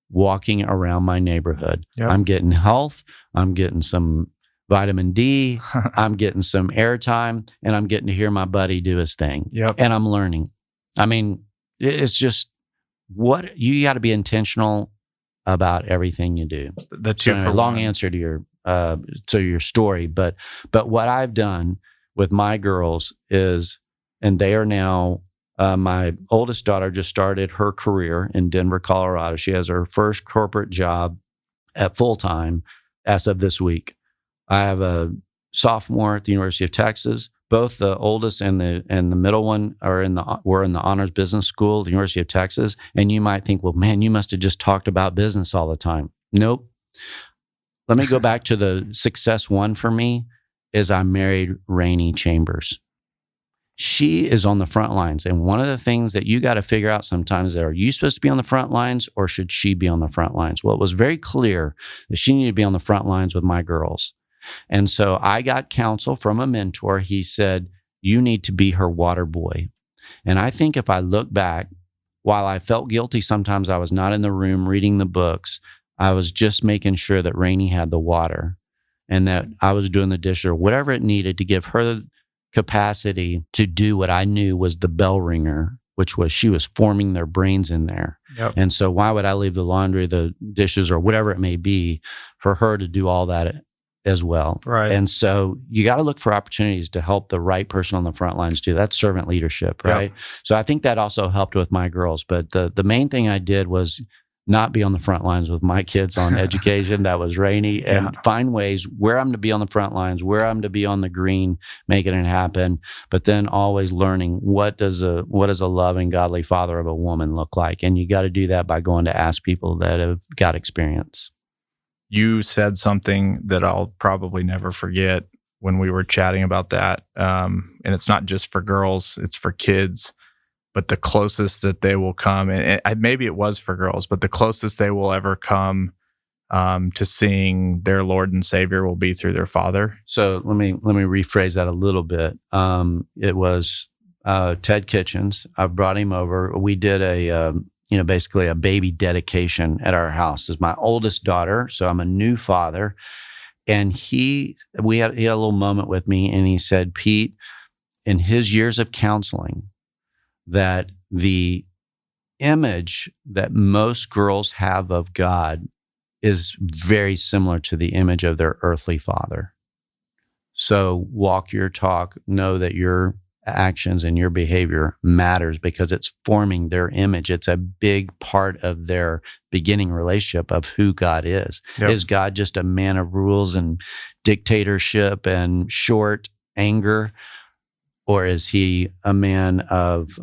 walking around my neighborhood. Yep. I'm getting health. I'm getting some vitamin D. I'm getting some airtime, and I'm getting to hear my buddy do his thing. Yep. And I'm learning. I mean, it's just what you got to be intentional about everything you do. The two for long one. answer to your story, but what I've done with my girls is, and they are now, my oldest daughter just started her career in Denver, Colorado. She has her first corporate job at full time as of this week. I have a sophomore at the University of Texas. Both the oldest and the middle one were in the honors business school at the University of Texas. And you might think, well, man, you must have just talked about business all the time. Nope. Let me go back to the success one for me is I married Rainey Chambers. She is on the front lines. And one of the things that you got to figure out sometimes is, are you supposed to be on the front lines or should she be on the front lines? Well, it was very clear that she needed to be on the front lines with my girls. And so I got counsel from a mentor. He said, you need to be her water boy. And I think if I look back, while I felt guilty, sometimes I was not in the room reading the books, I was just making sure that Rainey had the water and that I was doing the dishes or whatever it needed to give her capacity to do what I knew was the bell ringer, which was she was forming their brains in there. Yep. And so why would I leave the laundry, the dishes, or whatever it may be for her to do all that as well? Right. And so you got to look for opportunities to help the right person on the front lines too. That's servant leadership, right? Yep. So I think that also helped with my girls. But the main thing I did was not be on the front lines with my kids on education. That was Rainey. And find ways where I'm to be on the front lines, where I'm to be on the green, making it happen. But then always learning what does a loving, godly father of a woman look like? And you got to do that by going to ask people that have got experience. You said something that I'll probably never forget when we were chatting about that. And it's not just for girls, it's for kids. But the closest that they will come, and maybe it was for girls, but the closest they will ever come to seeing their Lord and Savior will be through their father. So let me rephrase that a little bit. It was Ted Kitchens. I brought him over. We did basically a baby dedication at our house. It's my oldest daughter, so I'm a new father. And he had a little moment with me, and he said, Pete, in his years of counseling, that the image that most girls have of God is very similar to the image of their earthly father. So walk your talk, know that your actions and your behavior matters because it's forming their image. It's a big part of their beginning relationship of who God is. Yep. Is God just a man of rules and dictatorship and short anger? or is he a man of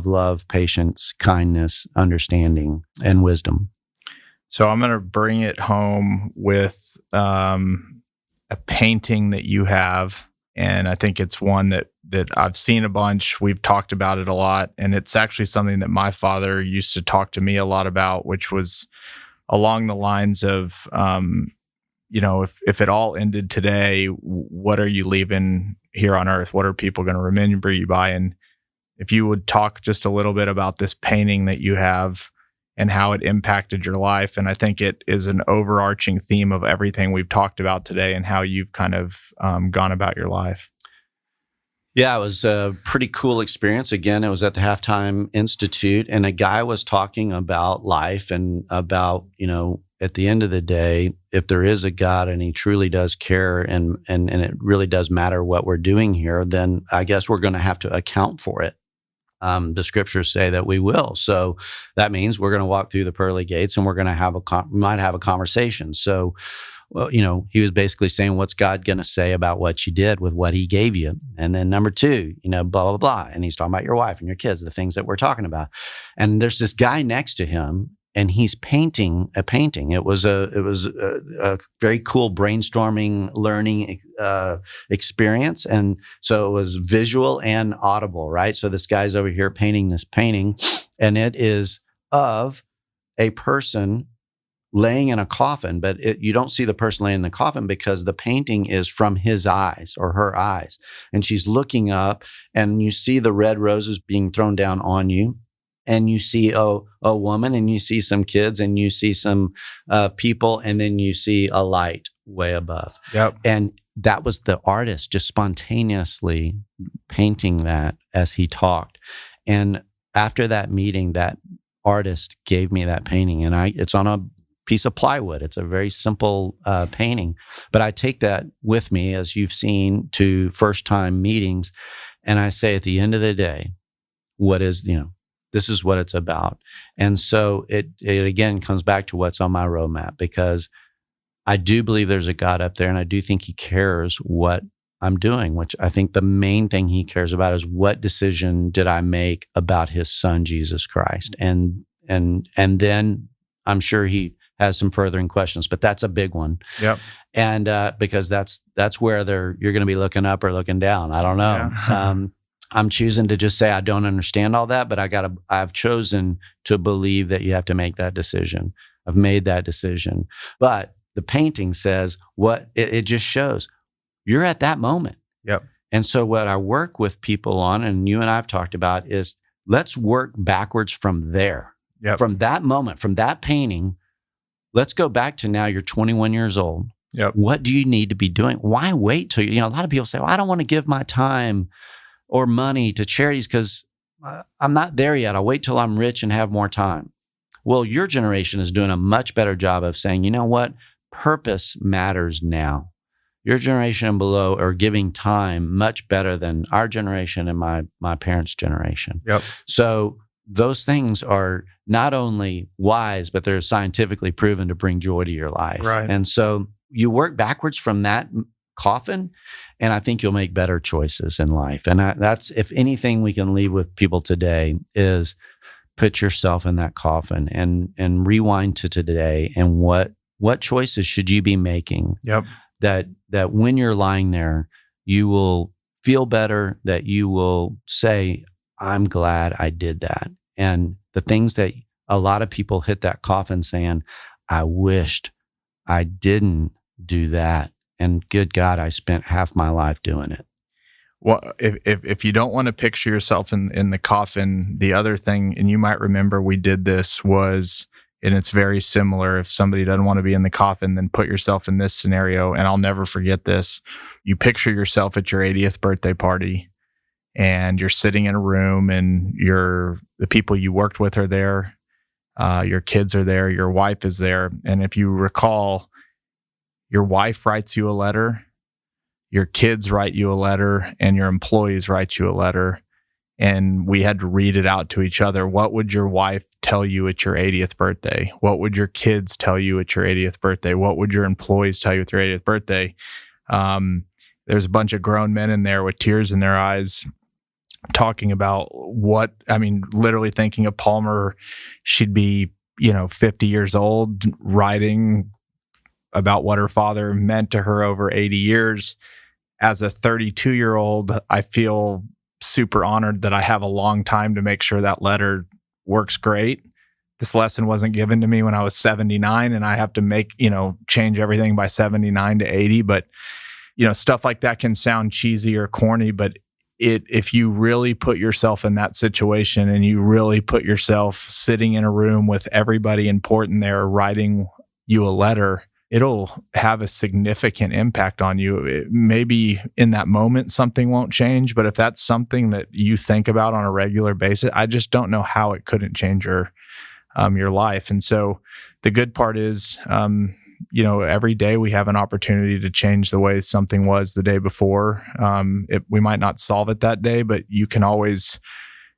love, patience, kindness, understanding, and wisdom? So I'm going to bring it home with a painting that you have, and I think it's one that I've seen a bunch. We've talked about it a lot, and it's actually something that my father used to talk to me a lot about, which was along the lines of, if it all ended today, what are you leaving here on earth? What are people going to remember you by? And if you would talk just a little bit about this painting that you have and how it impacted your life. And I think it is an overarching theme of everything we've talked about today and how you've kind of gone about your life. Yeah, it was a pretty cool experience. Again, it was at the Halftime Institute, and a guy was talking about life and about, at the end of the day, if there is a God and he truly does care and it really does matter what we're doing here, then I guess we're going to have to account for it. The scriptures say that we will. So that means we're going to walk through the pearly gates and we're going to might have a conversation. So, well, he was basically saying, what's God going to say about what you did with what he gave you? And then number two, blah, blah, blah. And he's talking about your wife and your kids, the things that we're talking about. And there's this guy next to him, and he's painting a painting. It was a very cool brainstorming, learning experience, and so it was visual and audible, right? So this guy's over here painting this painting, and it is of a person laying in a coffin, but you don't see the person laying in the coffin because the painting is from his eyes or her eyes, and she's looking up, and you see the red roses being thrown down on you. And you see a woman, and you see some kids, and you see some people, and then you see a light way above. Yep. And that was the artist just spontaneously painting that as he talked. And after that meeting, that artist gave me that painting, and it's on a piece of plywood. It's a very simple painting, but I take that with me, as you've seen, to first-time meetings, and I say at the end of the day, this is what it's about. And so it again comes back to what's on my roadmap, because I do believe there's a God up there, and I do think he cares what I'm doing, which I think the main thing he cares about is what decision did I make about his son, Jesus Christ? And then I'm sure he has some furthering questions, but that's a big one. Yep. And because that's where you're going to be looking up or looking down. I don't know. Yeah. I'm choosing to just say I don't understand all that, but I've chosen to believe that you have to make that decision. I've made that decision. But the painting says it just shows you're at that moment. Yep. And so what I work with people on, and you and I have talked about, is let's work backwards from there. Yep. From that moment, from that painting, let's go back to now you're 21 years old. Yep. What do you need to be doing? Why wait till a lot of people say, well, I don't want to give my time or money to charities because I'm not there yet. I'll wait till I'm rich and have more time. Well, your generation is doing a much better job of saying, you know what? Purpose matters now. Your generation and below are giving time much better than our generation and my parents' generation. Yep. So those things are not only wise, but they're scientifically proven to bring joy to your life. Right. And so you work backwards from that coffin, and I think you'll make better choices in life. And that's, if anything we can leave with people today, is put yourself in that coffin and rewind to today, and what choices should you be making? Yep. That when you're lying there, you will feel better, that you will say, I'm glad I did that. And the things that a lot of people hit that coffin saying, I wished I didn't do that. And good God, I spent half my life doing it. Well, if you don't want to picture yourself in the coffin, the other thing, and you might remember we did this, was, and it's very similar. If somebody doesn't want to be in the coffin, then put yourself in this scenario. And I'll never forget this. You picture yourself at your 80th birthday party, and you're sitting in a room, and the people you worked with are there. Your kids are there. Your wife is there. And if you recall, your wife writes you a letter, your kids write you a letter, and your employees write you a letter. And we had to read it out to each other. What would your wife tell you at your 80th birthday? What would your kids tell you at your 80th birthday? What would your employees tell you at their 80th birthday? There's a bunch of grown men in there with tears in their eyes. talking about literally thinking of Palmer. She'd be, 50 years old, writing about what her father meant to her over 80 years. As a 32-year-old, I feel super honored that I have a long time to make sure that letter works great. This lesson wasn't given to me when I was 79, and I have to change everything by 79 to 80. But, stuff like that can sound cheesy or corny, but if you really put yourself in that situation and you really put yourself sitting in a room with everybody important there writing you a letter, it'll have a significant impact on you. Maybe in that moment, something won't change, but if that's something that you think about on a regular basis, I just don't know how it couldn't change your life. And so the good part is, every day we have an opportunity to change the way something was the day before. We might not solve it that day, but you can always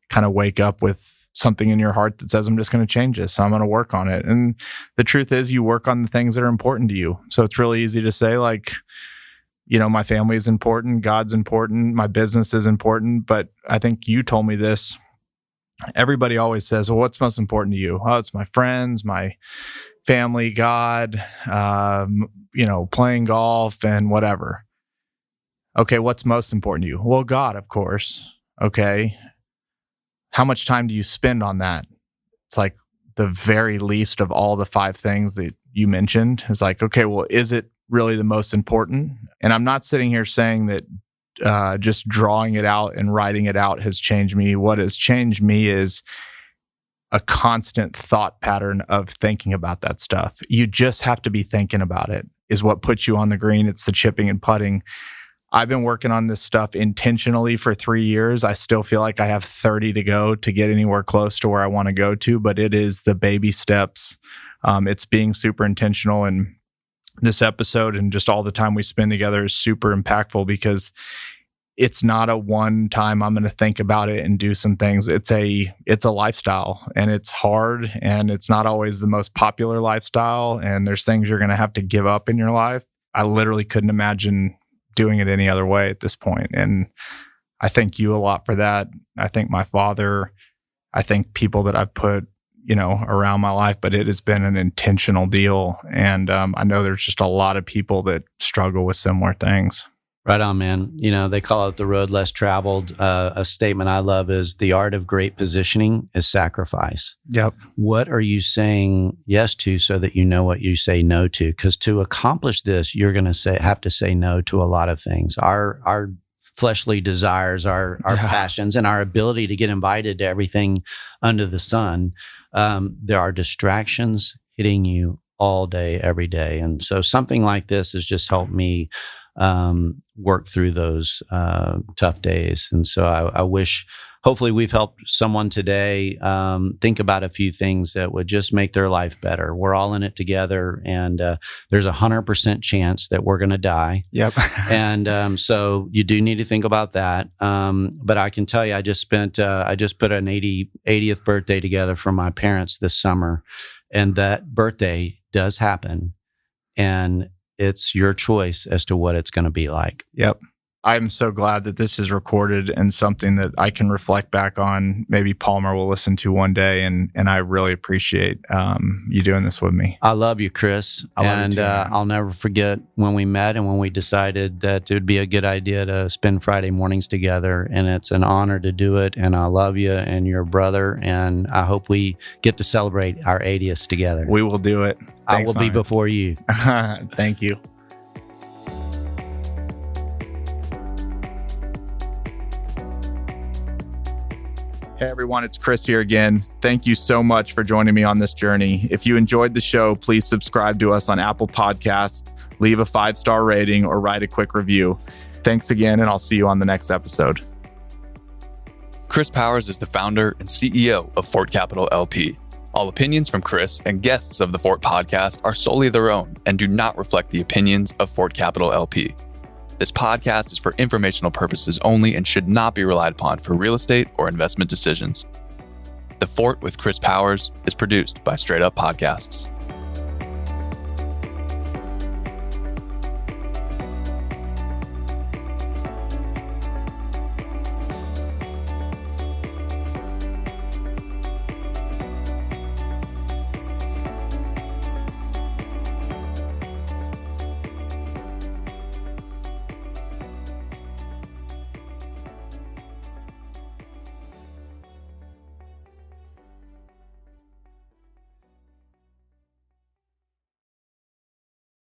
kind of wake up with something in your heart that says, I'm just going to change this. I'm going to work on it. And the truth is, you work on the things that are important to you. So it's really easy to say, like, my family is important, God's important, my business is important. But I think you told me this. Everybody always says, well, what's most important to you? Oh, it's my friends, my family, God, playing golf and whatever. Okay, what's most important to you? Well, God, of course. Okay. How much time do you spend on that? It's like the very least of all the 5 things that you mentioned. It's like, okay, well, is it really the most important? And I'm not sitting here saying that just drawing it out and writing it out has changed me. What has changed me is a constant thought pattern of thinking about that stuff. You just have to be thinking about it, is what puts you on the green. It's the chipping and putting. I've been working on this stuff intentionally for 3 years. I still feel like I have 30 to go to get anywhere close to where I want to go to, but it is the baby steps. It's being super intentional. And this episode and just all the time we spend together is super impactful because it's not a one time I'm going to think about it and do some things. It's a lifestyle, and it's hard, and it's not always the most popular lifestyle. And there's things you're going to have to give up in your life. I literally couldn't imagine doing it any other way at this point. And I thank you a lot for that. I thank my father. I thank people that I've put, around my life, but it has been an intentional deal. And I know there's just a lot of people that struggle with similar things. Right on, man. They call it the road less traveled. A statement I love is the art of great positioning is sacrifice. Yep. What are you saying yes to so that you know what you say no to? Because to accomplish this, you're going to have to say no to a lot of things. Our fleshly desires, our passions, and our ability to get invited to everything under the sun. There are distractions hitting you all day, every day. And so something like this has just helped me work through those tough days. And so I wish, hopefully we've helped someone today think about a few things that would just make their life better. We're all in it together, and there's 100% chance that we're going to die. Yep. And so you do need to think about that. But I can tell you, I just put an 80th birthday together for my parents this summer, and that birthday does happen. And it's your choice as to what it's going to be like. Yep. I'm so glad that this is recorded and something that I can reflect back on. Maybe Palmer will listen to one day, and I really appreciate you doing this with me. I love you, Chris. I'll never forget when we met and when we decided that it would be a good idea to spend Friday mornings together. And it's an honor to do it. And I love you and your brother. And I hope we get to celebrate our 80th together. We will do it. Thanks, I will be before you. Thank you. Hey everyone, it's Chris here again. Thank you so much for joining me on this journey. If you enjoyed the show, please subscribe to us on Apple Podcasts, leave a 5-star rating, or write a quick review. Thanks again, and I'll see you on the next episode. Chris Powers is the founder and CEO of Fort Capital LP. All opinions from Chris and guests of the Fort Podcast are solely their own and do not reflect the opinions of Fort Capital LP. This podcast is for informational purposes only and should not be relied upon for real estate or investment decisions. The Fort with Chris Powers is produced by Straight Up Podcasts.